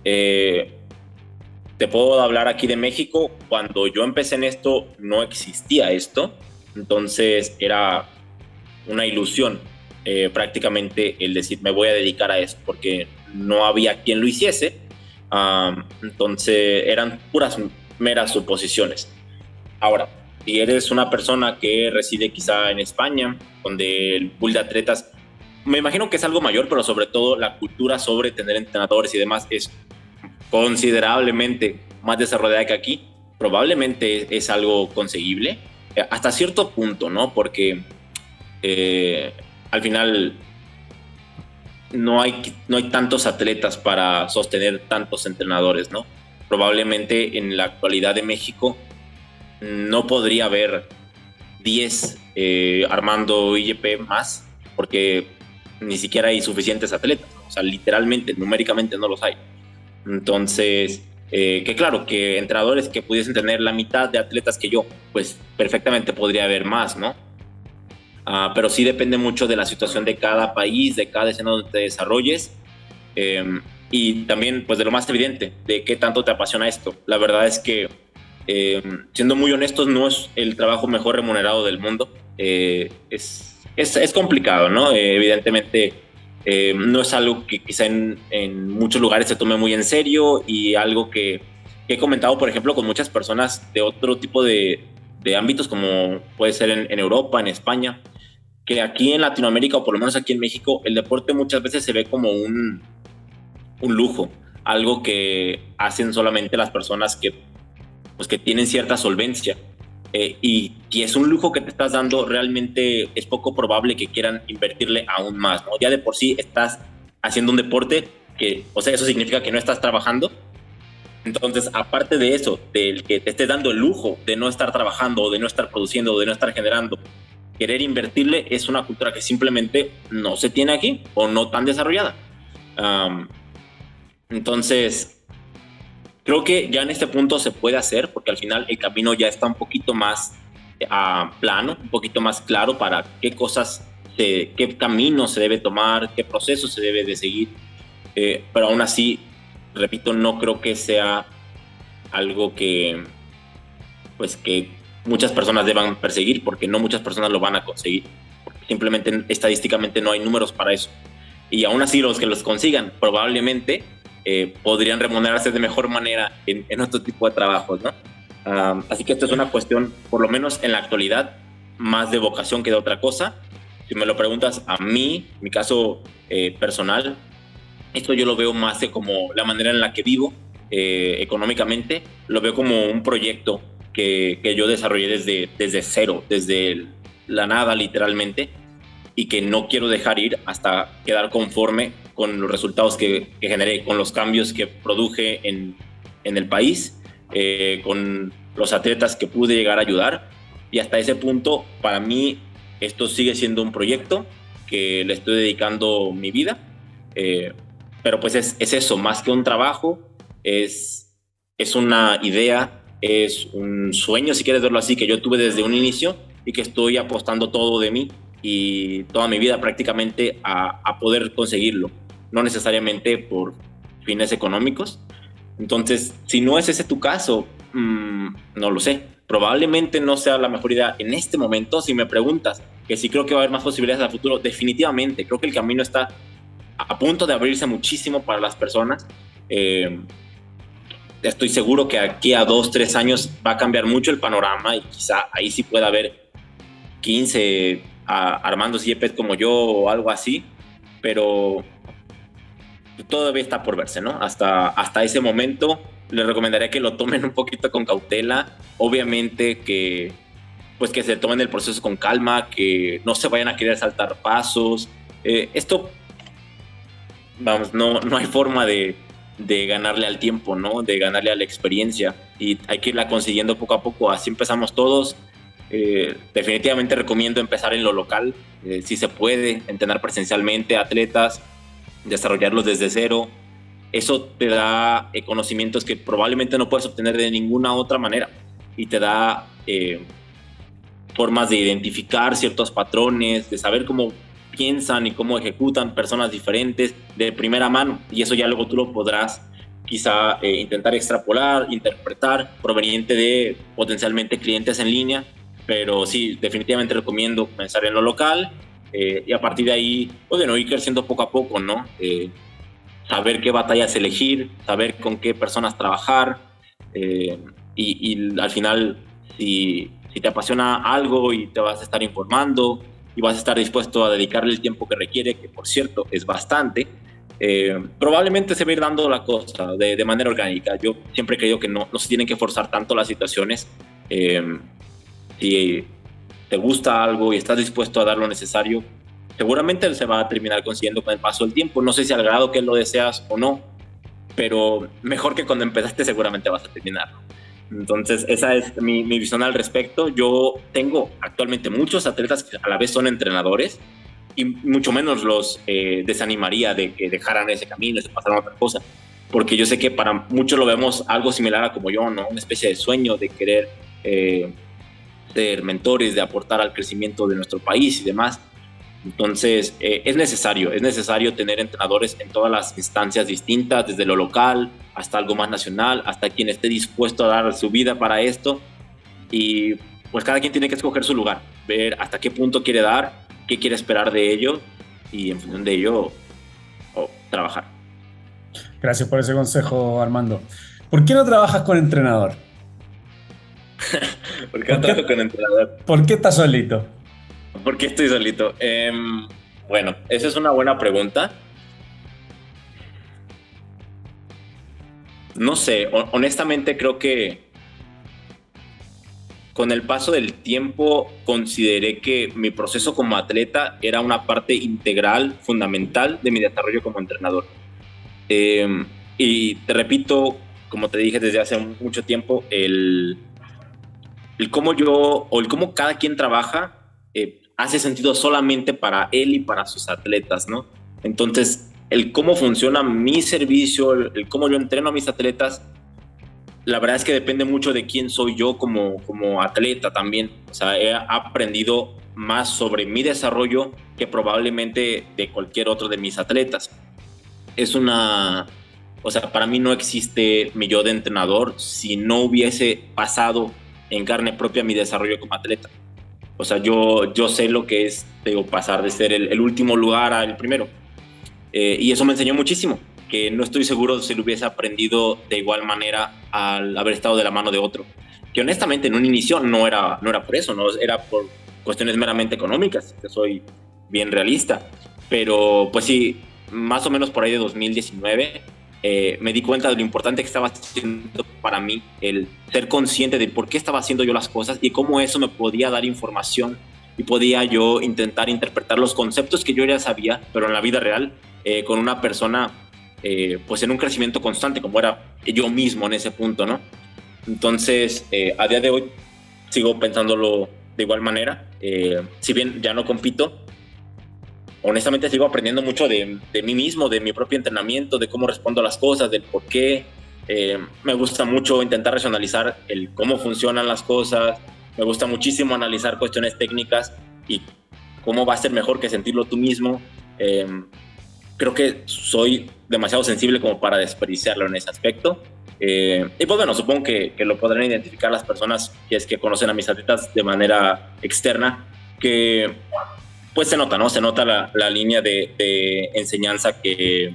Te puedo hablar aquí de México. Cuando yo empecé en esto, no existía esto. Entonces era una ilusión prácticamente el decir me voy a dedicar a eso, porque no había quien lo hiciese. Entonces eran puras meras suposiciones. Ahora, si eres una persona que reside quizá en España, donde el pool de atletas, me imagino que es algo mayor, pero sobre todo la cultura sobre tener entrenadores y demás es considerablemente más desarrollada que aquí, probablemente es algo conseguible, hasta cierto punto, ¿no? Porque al final no hay tantos atletas para sostener tantos entrenadores, ¿no? Probablemente en la actualidad de México no podría haber 10 Armando IGP más, porque ni siquiera hay suficientes atletas, ¿no? O sea, literalmente, numéricamente no los hay. Entonces, que claro, que entrenadores que pudiesen tener la mitad de atletas que yo, pues perfectamente podría haber más, ¿no? Pero sí depende mucho de la situación de cada país, de cada escena donde te desarrolles, y también pues de lo más evidente, de qué tanto te apasiona esto. La verdad es que, siendo muy honestos, no es el trabajo mejor remunerado del mundo. Es complicado, ¿no? Evidentemente no es algo que quizá en muchos lugares se tome muy en serio, y algo que he comentado, por ejemplo, con muchas personas de otro tipo de ámbitos, como puede ser en Europa, en España, que aquí en Latinoamérica, o por lo menos aquí en México, el deporte muchas veces se ve como un lujo, algo que hacen solamente las personas que, pues, que tienen cierta solvencia. Y si es un lujo que te estás dando, realmente es poco probable que quieran invertirle aún más, ¿no? Ya de por sí estás haciendo un deporte que, o sea, eso significa que no estás trabajando. Entonces, aparte de eso, del que te estés dando el lujo de no estar trabajando, o de no estar produciendo, o de no estar generando, querer invertirle, es una cultura que simplemente no se tiene aquí, o no tan desarrollada. Entonces, creo que ya en este punto se puede hacer, porque al final el camino ya está un poquito más plano, un poquito más claro para qué cosas, qué camino se debe tomar, qué proceso se debe de seguir. Pero aún así, repito, no creo que sea algo que, pues, que muchas personas deban perseguir, porque no muchas personas lo van a conseguir, porque simplemente estadísticamente no hay números para eso. Y aún así, los que los consigan probablemente podrían remunerarse de mejor manera en otro tipo de trabajos, ¿no? Así que esto es una cuestión, por lo menos en la actualidad, más de vocación que de otra cosa. Si me lo preguntas a mí, mi caso personal, esto yo lo veo más de como la manera en la que vivo económicamente. Lo veo como un proyecto que yo desarrollé desde cero, desde la nada literalmente, y que no quiero dejar ir hasta quedar conforme con los resultados que generé, con los cambios que produje en el país, con los atletas que pude llegar a ayudar. Y hasta ese punto, para mí, esto sigue siendo un proyecto que le estoy dedicando mi vida. Pero pues es eso, más que un trabajo, es una idea, es un sueño, si quieres verlo así, que yo tuve desde un inicio, y que estoy apostando todo de mí y toda mi vida prácticamente a poder conseguirlo, no necesariamente por fines económicos. Entonces, si no es ese tu caso, no lo sé, probablemente no sea la mejor idea en este momento. Si me preguntas que si creo que va a haber más posibilidades a futuro, definitivamente creo que el camino está a punto de abrirse muchísimo para las personas. Estoy seguro que aquí a 2-3 años va a cambiar mucho el panorama, y quizá ahí sí pueda haber 15 Armando Yepes como yo o algo así, pero todavía está por verse, ¿no? Hasta ese momento les recomendaría que lo tomen un poquito con cautela. Obviamente que, pues, que se tomen el proceso con calma, que no se vayan a querer saltar pasos. Esto, vamos, no hay forma de ganarle al tiempo, ¿no? De ganarle a la experiencia, y hay que irla consiguiendo poco a poco. Así empezamos todos. Definitivamente recomiendo empezar en lo local, si se puede, entrenar presencialmente atletas, desarrollarlos desde cero. Eso te da conocimientos que probablemente no puedes obtener de ninguna otra manera, y te da formas de identificar ciertos patrones, de saber cómo piensan y cómo ejecutan personas diferentes de primera mano, y eso ya luego tú lo podrás quizá intentar extrapolar, interpretar, proveniente de potencialmente clientes en línea. Pero sí, definitivamente recomiendo comenzar en lo local, y a partir de ahí, pues bueno, ir creciendo poco a poco, ¿no? Saber qué batallas elegir, saber con qué personas trabajar, y al final, si te apasiona algo y te vas a estar informando y vas a estar dispuesto a dedicarle el tiempo que requiere, que por cierto es bastante, probablemente se va a ir dando la cosa de manera orgánica. Yo siempre he creído que no se tienen que forzar tanto las situaciones. Si te gusta algo y estás dispuesto a dar lo necesario, seguramente se va a terminar consiguiendo con el paso del tiempo. No sé si al grado que lo deseas o no, pero mejor que cuando empezaste seguramente vas a terminarlo. Entonces esa es mi visión al respecto. Yo tengo actualmente muchos atletas que a la vez son entrenadores, y mucho menos los desanimaría de que dejaran ese camino y se pasaran a otra cosa, porque yo sé que para muchos lo vemos algo similar a como yo, ¿no? Una especie de sueño de querer ser mentores, de aportar al crecimiento de nuestro país y demás. Entonces es necesario tener entrenadores en todas las instancias distintas, desde lo local hasta algo más nacional, hasta quien esté dispuesto a dar su vida para esto, y pues cada quien tiene que escoger su lugar, ver hasta qué punto quiere dar, qué quiere esperar de ello, y en función de ello trabajar.
Gracias por ese consejo, Armando. ¿Por qué no trabajas con entrenador?
¿Por qué no trabajo con entrenador?
¿Por qué estás solito?
¿Por qué estoy solito? Bueno, esa es una buena pregunta. No sé, honestamente creo que con el paso del tiempo consideré que mi proceso como atleta era una parte integral, fundamental de mi desarrollo como entrenador. Y te repito, como te dije desde hace mucho tiempo, el cómo cada quien trabaja hace sentido solamente para él y para sus atletas, ¿no? Entonces, el cómo funciona mi servicio, el cómo yo entreno a mis atletas, la verdad es que depende mucho de quién soy yo como atleta también. O sea, he aprendido más sobre mi desarrollo que probablemente de cualquier otro de mis atletas. O sea, para mí no existe mi yo de entrenador si no hubiese pasado en carne propia mi desarrollo como atleta. O sea, yo sé lo que es, pasar de ser el último lugar al primero. Y eso me enseñó muchísimo, que no estoy seguro si lo hubiese aprendido de igual manera al haber estado de la mano de otro. Que honestamente en un inicio no era por eso, no era por cuestiones meramente económicas, que soy bien realista. Pero pues sí, más o menos por ahí de 2019 me di cuenta de lo importante que estaba haciendo para mí el ser consciente de por qué estaba haciendo yo las cosas y cómo eso me podía dar información y podía yo intentar interpretar los conceptos que yo ya sabía, pero en la vida real, con una persona pues en un crecimiento constante, como era yo mismo en ese punto, ¿no? Entonces, a día de hoy sigo pensándolo de igual manera. Si bien ya no compito, honestamente sigo aprendiendo mucho de mí mismo, de mi propio entrenamiento, de cómo respondo a las cosas, del por qué. Me gusta mucho intentar racionalizar el cómo funcionan las cosas. Me gusta muchísimo analizar cuestiones técnicas y cómo va a ser mejor que sentirlo tú mismo. Creo que soy demasiado sensible como para desperdiciarlo en ese aspecto. Y pues bueno, supongo que lo podrán identificar las personas que es que conocen a mis atletas de manera externa, que pues se nota, ¿no? Se nota la línea de enseñanza que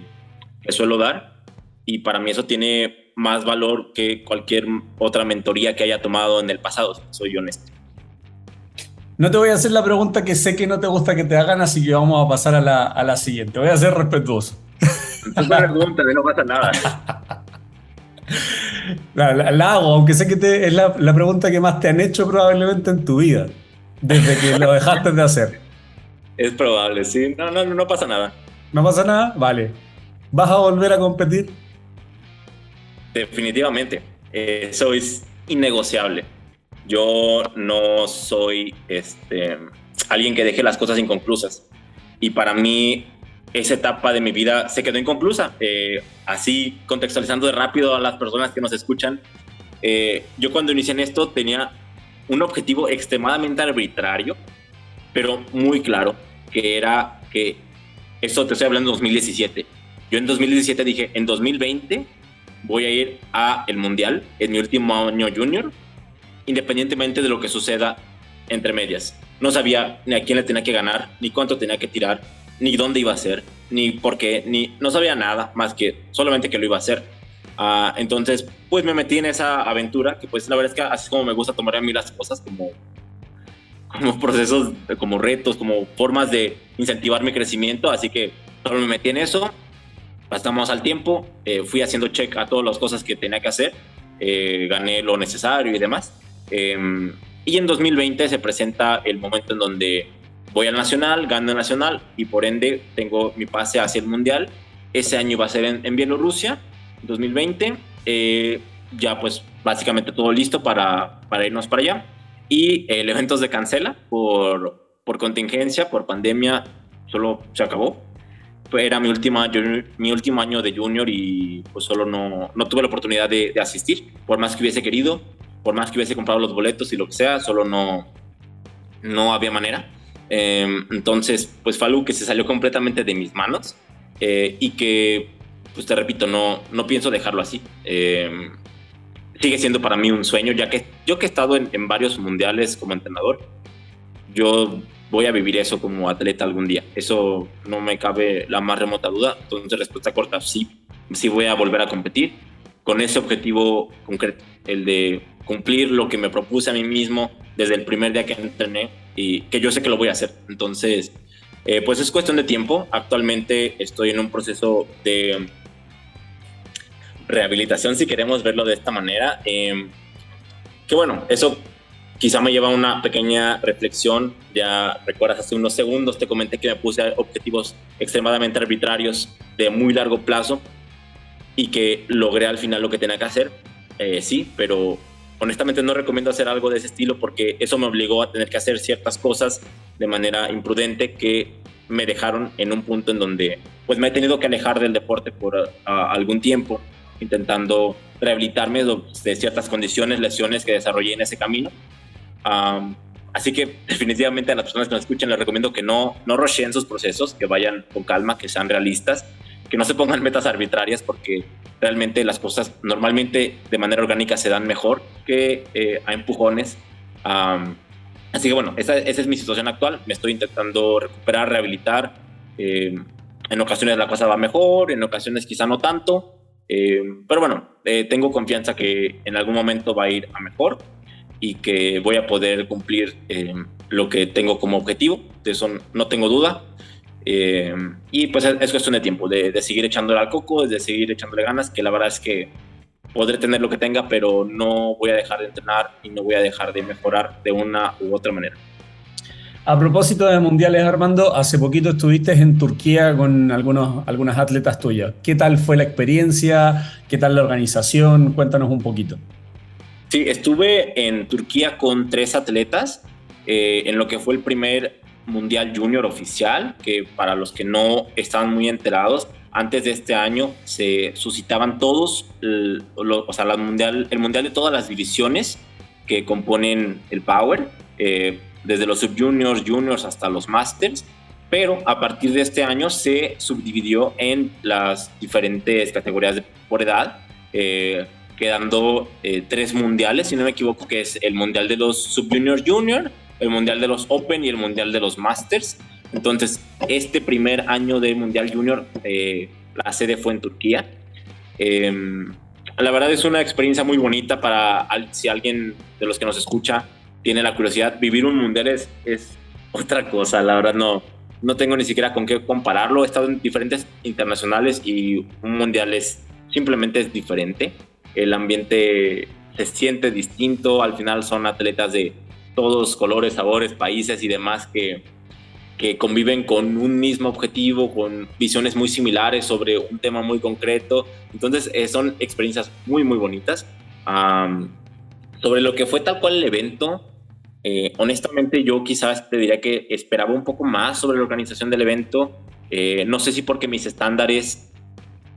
suelo dar, y para mí eso tiene más valor que cualquier otra mentoría que haya tomado en el pasado, soy honesto.
No te voy a hacer la pregunta que sé que no te gusta que te hagan, así que vamos a pasar a la siguiente. Voy a ser respetuoso.
No pregunta, no pasa nada.
La hago, aunque sé que es la pregunta que más te han hecho probablemente en tu vida, desde que lo dejaste de hacer.
Es probable, sí. No pasa nada.
¿No pasa nada? Vale. ¿Vas a volver a competir?
Definitivamente. Eso es innegociable. Yo no soy alguien que deje las cosas inconclusas. Y para mí, esa etapa de mi vida se quedó inconclusa. Así, contextualizando de rápido a las personas que nos escuchan, yo cuando inicié en esto tenía un objetivo extremadamente arbitrario, pero muy claro, que era que, esto te estoy hablando de 2017. Yo en 2017 dije, en 2020 voy a ir a el Mundial, en mi último año junior, independientemente de lo que suceda entre medias. No sabía ni a quién le tenía que ganar, ni cuánto tenía que tirar, ni dónde iba a ser, ni por qué, no sabía nada más que solamente que lo iba a hacer. Entonces, pues me metí en esa aventura, que pues la verdad es que así es como me gusta tomar a mí las cosas, como procesos, como retos, como formas de incentivar mi crecimiento. Así que solo me metí en eso, pasamos al tiempo, fui haciendo check a todas las cosas que tenía que hacer, gané lo necesario y demás. Y en 2020 se presenta el momento en donde voy al Nacional, gano el Nacional y por ende tengo mi pase hacia el Mundial. Ese año va a ser en Bielorrusia, 2020. Ya pues básicamente todo listo para irnos para allá. Y el evento se cancela por contingencia, por pandemia, solo se acabó. Era mi último año de junior y pues solo no tuve la oportunidad de asistir, por más que hubiese querido, por más que hubiese comprado los boletos y lo que sea, solo no había manera. Entonces pues fue algo que se salió completamente de mis manos, y que pues te repito, no pienso dejarlo así. Sigue siendo para mí un sueño, ya que yo que he estado en varios mundiales como entrenador, yo voy a vivir eso como atleta algún día. Eso no me cabe la más remota duda. Entonces, respuesta corta, sí voy a volver a competir con ese objetivo concreto, el de cumplir lo que me propuse a mí mismo desde el primer día que entrené y que yo sé que lo voy a hacer. Entonces, pues es cuestión de tiempo. Actualmente estoy en un proceso de rehabilitación, si queremos verlo de esta manera, que bueno, eso quizá me lleva a una pequeña reflexión. Ya recuerdas, hace unos segundos te comenté que me puse objetivos extremadamente arbitrarios de muy largo plazo y que logré al final lo que tenía que hacer. Sí, pero honestamente no recomiendo hacer algo de ese estilo porque eso me obligó a tener que hacer ciertas cosas de manera imprudente que me dejaron en un punto en donde pues me he tenido que alejar del deporte por algún tiempo, intentando rehabilitarme de ciertas condiciones, lesiones que desarrollé en ese camino. Así que definitivamente a las personas que nos escuchan les recomiendo que no rusheen sus procesos, que vayan con calma, que sean realistas, que no se pongan metas arbitrarias, porque realmente las cosas normalmente de manera orgánica se dan mejor que a empujones. Así que bueno, esa es mi situación actual. Me estoy intentando recuperar, rehabilitar. En ocasiones la cosa va mejor, en ocasiones quizá no tanto. Pero bueno, tengo confianza que en algún momento va a ir a mejor y que voy a poder cumplir lo que tengo como objetivo. De eso no tengo duda. Y pues es cuestión de tiempo, de seguir echándole al coco, de seguir echándole ganas, que la verdad es que podré tener lo que tenga, pero no voy a dejar de entrenar y no voy a dejar de mejorar de una u otra manera.
A propósito de mundiales, Armando, hace poquito estuviste en Turquía con algunas atletas tuyas. ¿Qué tal fue la experiencia? ¿Qué tal la organización? Cuéntanos un poquito.
Sí, estuve en Turquía con 3 atletas en lo que fue el primer Mundial Junior oficial, que para los que no estaban muy enterados, antes de este año se suscitaban todos, el mundial de todas las divisiones que componen el Power, desde los sub-juniors, juniors hasta los masters, pero a partir de este año se subdividió en las diferentes categorías por edad, quedando 3 mundiales, si no me equivoco, que es el mundial de los sub-juniors junior, el mundial de los Open y el mundial de los Masters. Entonces, este primer año del Mundial Junior, la sede fue en Turquía. La verdad es una experiencia muy bonita para si alguien de los que nos escucha tiene la curiosidad. Vivir un mundial es otra cosa, la verdad no tengo ni siquiera con qué compararlo. He estado en diferentes internacionales y un mundial simplemente es diferente. El ambiente se siente distinto, al final son atletas de todos colores, sabores, países y demás que conviven con un mismo objetivo, con visiones muy similares sobre un tema muy concreto. Entonces son experiencias muy, muy bonitas. Sobre lo que fue tal cual el evento, honestamente yo quizás te diría que esperaba un poco más sobre la organización del evento. No sé si porque mis estándares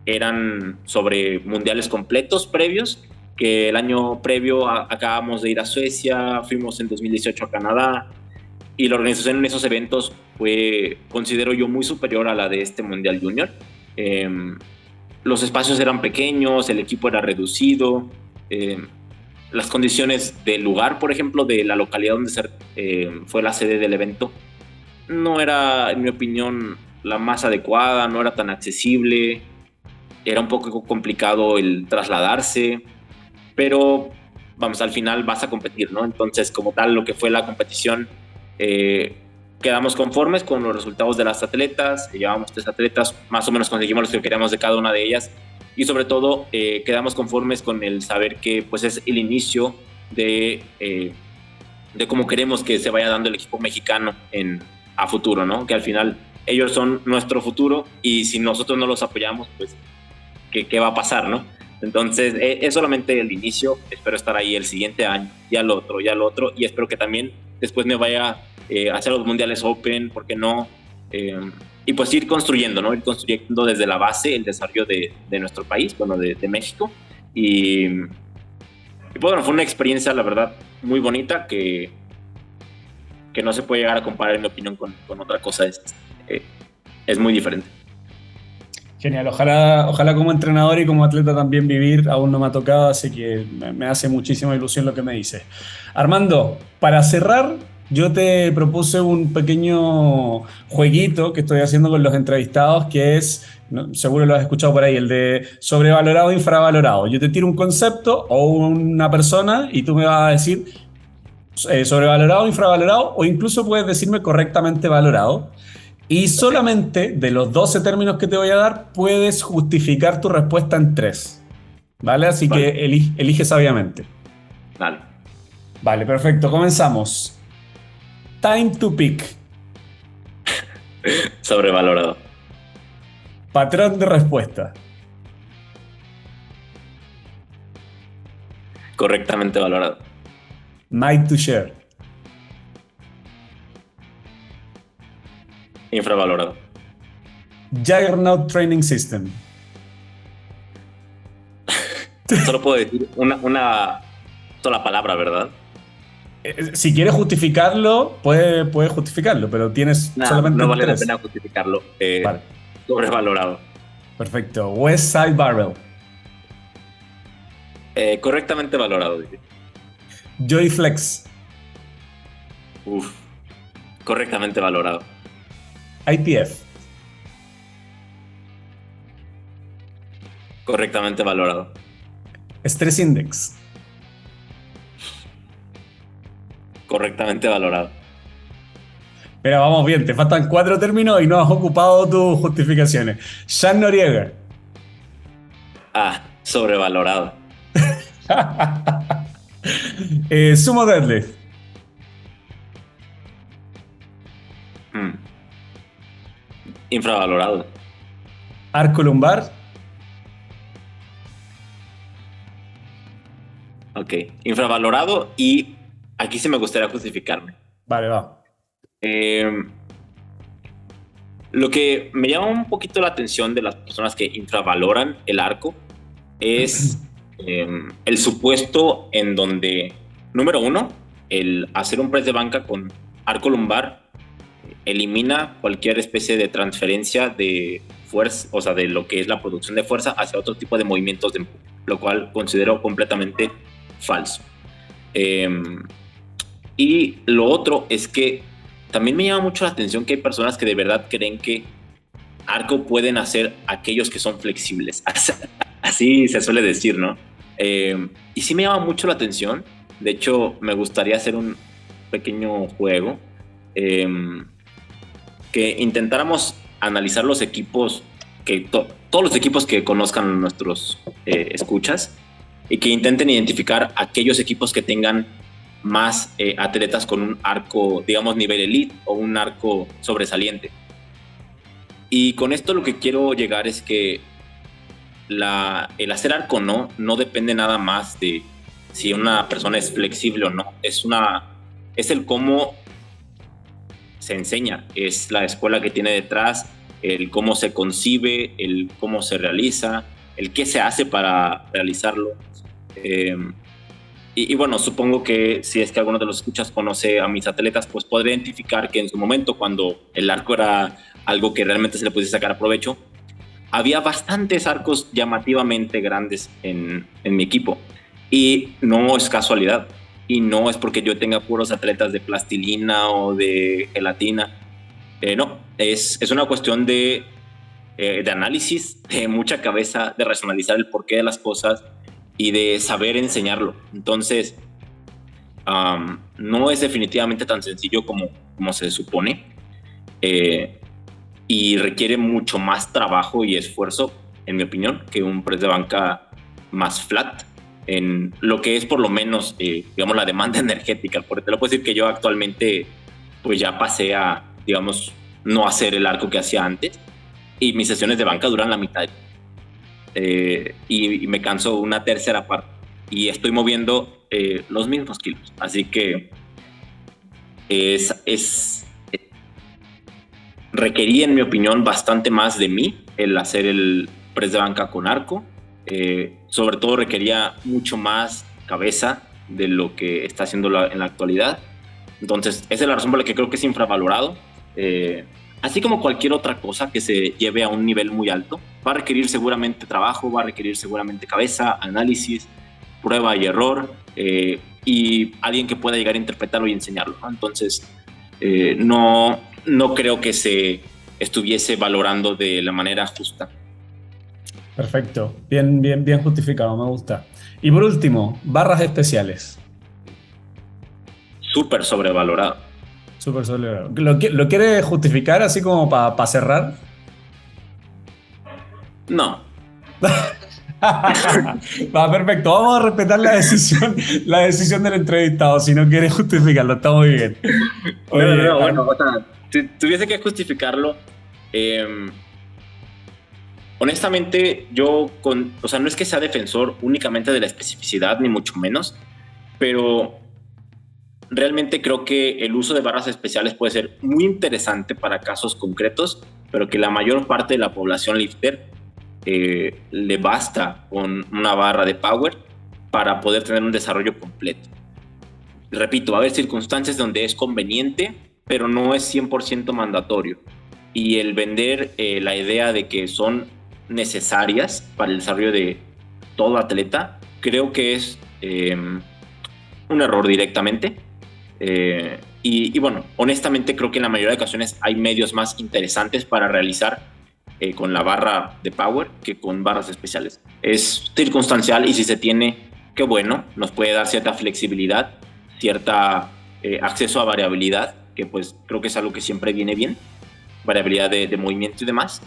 eran sobre mundiales completos previos, que el año previo acabamos de ir a Suecia, fuimos en 2018 a Canadá, y la organización en esos eventos fue, considero yo, muy superior a la de este Mundial Junior. Los espacios eran pequeños, el equipo era reducido, las condiciones del lugar, por ejemplo, de la localidad donde fue la sede del evento, no era, en mi opinión, la más adecuada, no era tan accesible, era un poco complicado el trasladarse, pero vamos, al final vas a competir, ¿no? Entonces, como tal, lo que fue la competición, quedamos conformes con los resultados de las atletas, llevamos 3 atletas, más o menos conseguimos lo que queríamos de cada una de ellas, y sobre todo quedamos conformes con el saber que pues es el inicio de cómo queremos que se vaya dando el equipo mexicano a futuro, ¿no? Que al final ellos son nuestro futuro y si nosotros no los apoyamos, pues ¿qué va a pasar, no? Entonces es solamente el inicio, espero estar ahí el siguiente año, ya lo otro, y espero que también después me vaya a hacer los mundiales Open, ¿por qué no? Y pues ir construyendo, ¿no? Ir construyendo desde la base el desarrollo de nuestro país, bueno, de México. Y pues bueno, fue una experiencia, la verdad, muy bonita que no se puede llegar a comparar, en mi opinión, con otra cosa. Es muy diferente.
Genial, ojalá como entrenador y como atleta también vivir, aún no me ha tocado, así que me hace muchísima ilusión lo que me dices. Armando, para cerrar, yo te propuse un pequeño jueguito que estoy haciendo con los entrevistados, que es, seguro lo has escuchado por ahí, el de sobrevalorado, infravalorado. Yo te tiro un concepto o una persona y tú me vas a decir sobrevalorado, infravalorado, o incluso puedes decirme correctamente valorado. Y solamente de los 12 términos que te voy a dar, puedes justificar tu respuesta en 3. ¿Vale? Así
Vale.
que elige sabiamente.
Dale.
Vale, perfecto. Comenzamos. Time to pick.
Sobrevalorado.
Patrón de respuesta.
Correctamente valorado.
Night to share.
Infravalorado.
Juggernaut Training System.
Solo puedo decir una sola palabra, ¿verdad?
Si quieres justificarlo, puedes justificarlo, pero tienes solamente
no vale
3.
la pena justificarlo.
Vale.
Sobrevalorado.
Perfecto. West Side Barbell.
Correctamente valorado.
Joy Flex.
Correctamente valorado.
IPF.
Correctamente valorado.
Stress Index.
Correctamente valorado.
Pero vamos bien, te faltan 4 términos y no has ocupado tus justificaciones. Sean Noriega.
Sobrevalorado.
Sumo Deadlift.
Infravalorado.
Arco lumbar.
Ok. Infravalorado, y aquí sí me gustaría justificarme.
Vale, va.
Lo que me llama un poquito la atención de las personas que infravaloran el arco es el supuesto en donde, número 1, el hacer un press de banca con arco lumbar elimina cualquier especie de transferencia de fuerza, o sea, de lo que es la producción de fuerza hacia otro tipo de movimientos de empuje, lo cual considero completamente falso. Y lo otro es que también me llama mucho la atención que hay personas que de verdad creen que arco pueden hacer aquellos que son flexibles. Así se suele decir, ¿no? Y sí me llama mucho la atención. De hecho, me gustaría hacer un pequeño juego que intentáramos analizar los equipos, todos los equipos que conozcan nuestros escuchas, y que intenten identificar aquellos equipos que tengan más atletas con un arco, digamos, nivel elite o un arco sobresaliente. Y con esto lo que quiero llegar es que el hacer arco no depende nada más de si una persona es flexible o no. Es el cómo se enseña, es la escuela que tiene detrás, el cómo se concibe, el cómo se realiza, el qué se hace para realizarlo. Y bueno, supongo que si es que alguno de los escuchas conoce a mis atletas, pues podrá identificar que en su momento, cuando el arco era algo que realmente se le pudiese sacar provecho, había bastantes arcos llamativamente grandes en mi equipo. Y no es casualidad. Y no es porque yo tenga puros atletas de plastilina o de gelatina. No, es una cuestión de análisis, de mucha cabeza, de racionalizar el porqué de las cosas y de saber enseñarlo. Entonces, no es definitivamente tan sencillo como se supone, y requiere mucho más trabajo y esfuerzo, en mi opinión, que un press de banca más flat, en lo que es por lo menos, digamos, la demanda energética. Porque te lo puedo decir que yo actualmente pues ya pasé a, digamos, no hacer el arco que hacía antes, y mis sesiones de banca duran la mitad, y me canso una tercera parte, y estoy moviendo los mismos kilos. Así que requería, en mi opinión, bastante más de mí el hacer el press de banca con arco. Sobre todo requería mucho más cabeza de lo que está haciendo en la actualidad. Entonces, esa es la razón por la que creo que es infravalorado. Así como cualquier otra cosa que se lleve a un nivel muy alto, va a requerir seguramente trabajo, va a requerir seguramente cabeza, análisis, prueba y error, y alguien que pueda llegar a interpretarlo y enseñarlo, ¿no? Entonces, no creo que se estuviese valorando de la manera justa.
Perfecto, bien justificado, me gusta. Y por último, barras especiales.
Súper sobrevalorado.
Súper sobrevalorado. ¿Lo quieres justificar así como para cerrar?
No.
Va, perfecto, vamos a respetar la decisión del entrevistado. Si no quieres justificarlo, está muy bien.
Oye, no, bueno, o sea, si tuviese que justificarlo, honestamente, o sea, no es que sea defensor únicamente de la especificidad, ni mucho menos, pero realmente creo que el uso de barras especiales puede ser muy interesante para casos concretos, pero que la mayor parte de la población lifter le basta con una barra de power para poder tener un desarrollo completo. Repito, va a haber circunstancias donde es conveniente, pero no es 100% mandatorio. Y el vender la idea de que son necesarias para el desarrollo de todo atleta, creo que es un error directamente. Y bueno, honestamente creo que en la mayoría de ocasiones hay medios más interesantes para realizar con la barra de power que con barras especiales. Es circunstancial, y si se tiene, qué bueno, nos puede dar cierta flexibilidad, cierta acceso a variabilidad, que pues creo que es algo que siempre viene bien, variabilidad de movimiento y demás,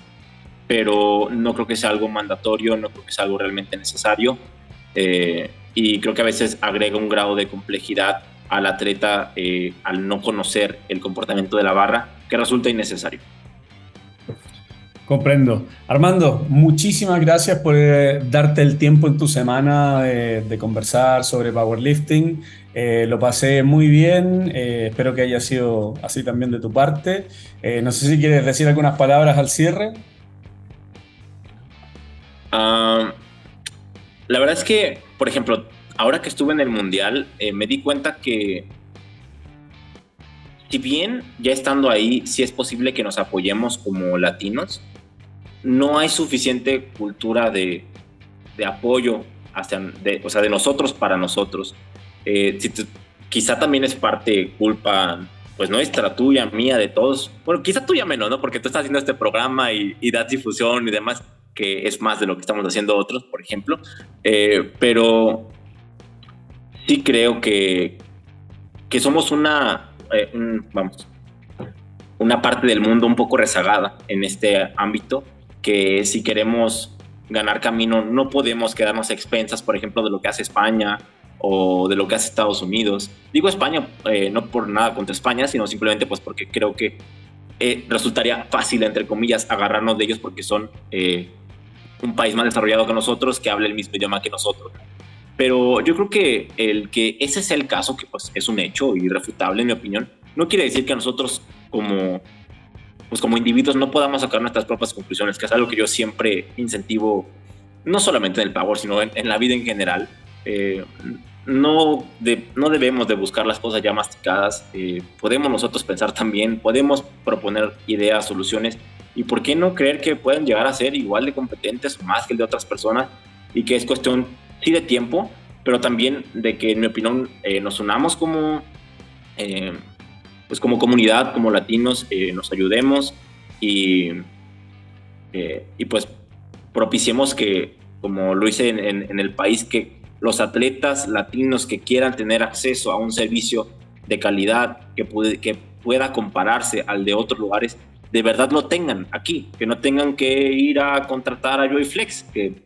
pero no creo que sea algo mandatorio, no creo que sea algo realmente necesario, y creo que a veces agrega un grado de complejidad al atleta al no conocer el comportamiento de la barra, que resulta innecesario.
Comprendo. Armando, muchísimas gracias por darte el tiempo en tu semana de conversar sobre powerlifting. Lo pasé muy bien, espero que haya sido así también de tu parte. No sé si quieres decir algunas palabras al cierre.
La verdad es que, por ejemplo, ahora que estuve en el Mundial, me di cuenta que, si bien ya estando ahí, sí es posible que nos apoyemos como latinos, no hay suficiente cultura de apoyo o sea, de nosotros para nosotros. Quizá también es parte culpa, pues nuestra, tuya, mía, de todos. Bueno, quizá tuya menos, ¿no? Porque tú estás haciendo este programa y das difusión y demás, que es más de lo que estamos haciendo otros, por ejemplo. Pero sí creo que somos una parte del mundo un poco rezagada en este ámbito, que si queremos ganar camino no podemos quedarnos a expensas, por ejemplo, de lo que hace España o de lo que hace Estados Unidos. Digo España no por nada contra España, sino simplemente pues porque creo que resultaría fácil, entre comillas, agarrarnos de ellos porque son un país más desarrollado que nosotros, que habla el mismo idioma que nosotros. Pero yo creo que el que ese sea el caso, que pues es un hecho irrefutable en mi opinión, no quiere decir que nosotros como individuos no podamos sacar nuestras propias conclusiones, que es algo que yo siempre incentivo, no solamente en el power, sino en la vida en general. No debemos de buscar las cosas ya masticadas. Podemos nosotros pensar también, podemos proponer ideas, soluciones, y por qué no creer que pueden llegar a ser igual de competentes o más que el de otras personas, y que es cuestión sí de tiempo, pero también de que, en mi opinión, nos unamos pues como comunidad, como latinos, nos ayudemos y pues propiciemos que, como lo hice en el país, que los atletas latinos que quieran tener acceso a un servicio de calidad que pueda compararse al de otros lugares, de verdad lo tengan aquí, que no tengan que ir a contratar a Joyflex, que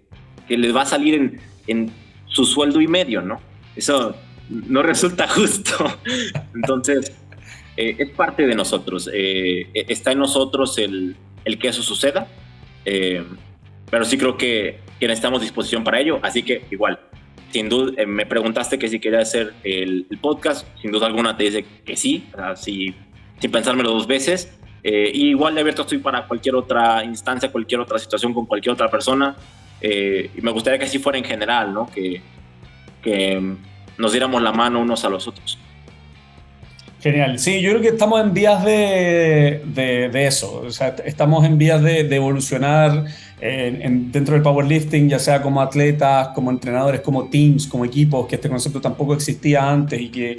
les va a salir en su sueldo y medio, ¿no? Eso no resulta justo. Entonces, es parte de nosotros. Está en nosotros el que eso suceda, pero sí creo que necesitamos disposición para ello, así que igual, sin duda, me preguntaste que si quería hacer el podcast, sin duda alguna te dice que sí, sin pensármelo dos veces. Y igual de abierto estoy para cualquier otra instancia, cualquier otra situación con cualquier otra persona, y me gustaría que así fuera en general, ¿no? Que nos diéramos la mano unos a los otros.
Genial. Sí, yo creo que estamos en vías de eso. O sea, estamos en vías de evolucionar dentro del powerlifting, ya sea como atletas, como entrenadores, como teams, como equipos, que este concepto tampoco existía antes y que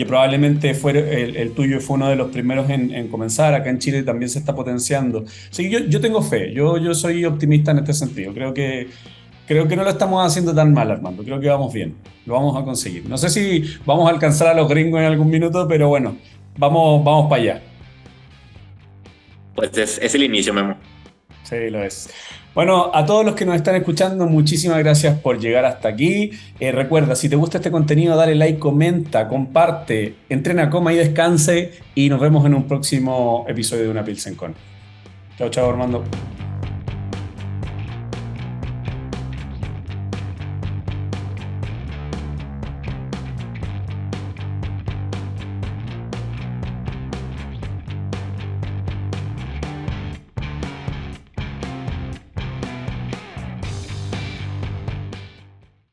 probablemente el tuyo fue uno de los primeros en comenzar. Acá en Chile también se está potenciando. Sí, yo tengo fe. Yo soy optimista en este sentido. Creo que no lo estamos haciendo tan mal, Armando. Creo que vamos bien. Lo vamos a conseguir. No sé si vamos a alcanzar a los gringos en algún minuto, pero bueno, vamos para allá.
Pues es el inicio, Memo.
Sí, lo es. Bueno, a todos los que nos están escuchando, muchísimas gracias por llegar hasta aquí. Recuerda, si te gusta este contenido, dale like, comenta, comparte, entrena, coma y descanse. Y nos vemos en un próximo episodio de Una Pilsen Con. Chao, chao, Armando.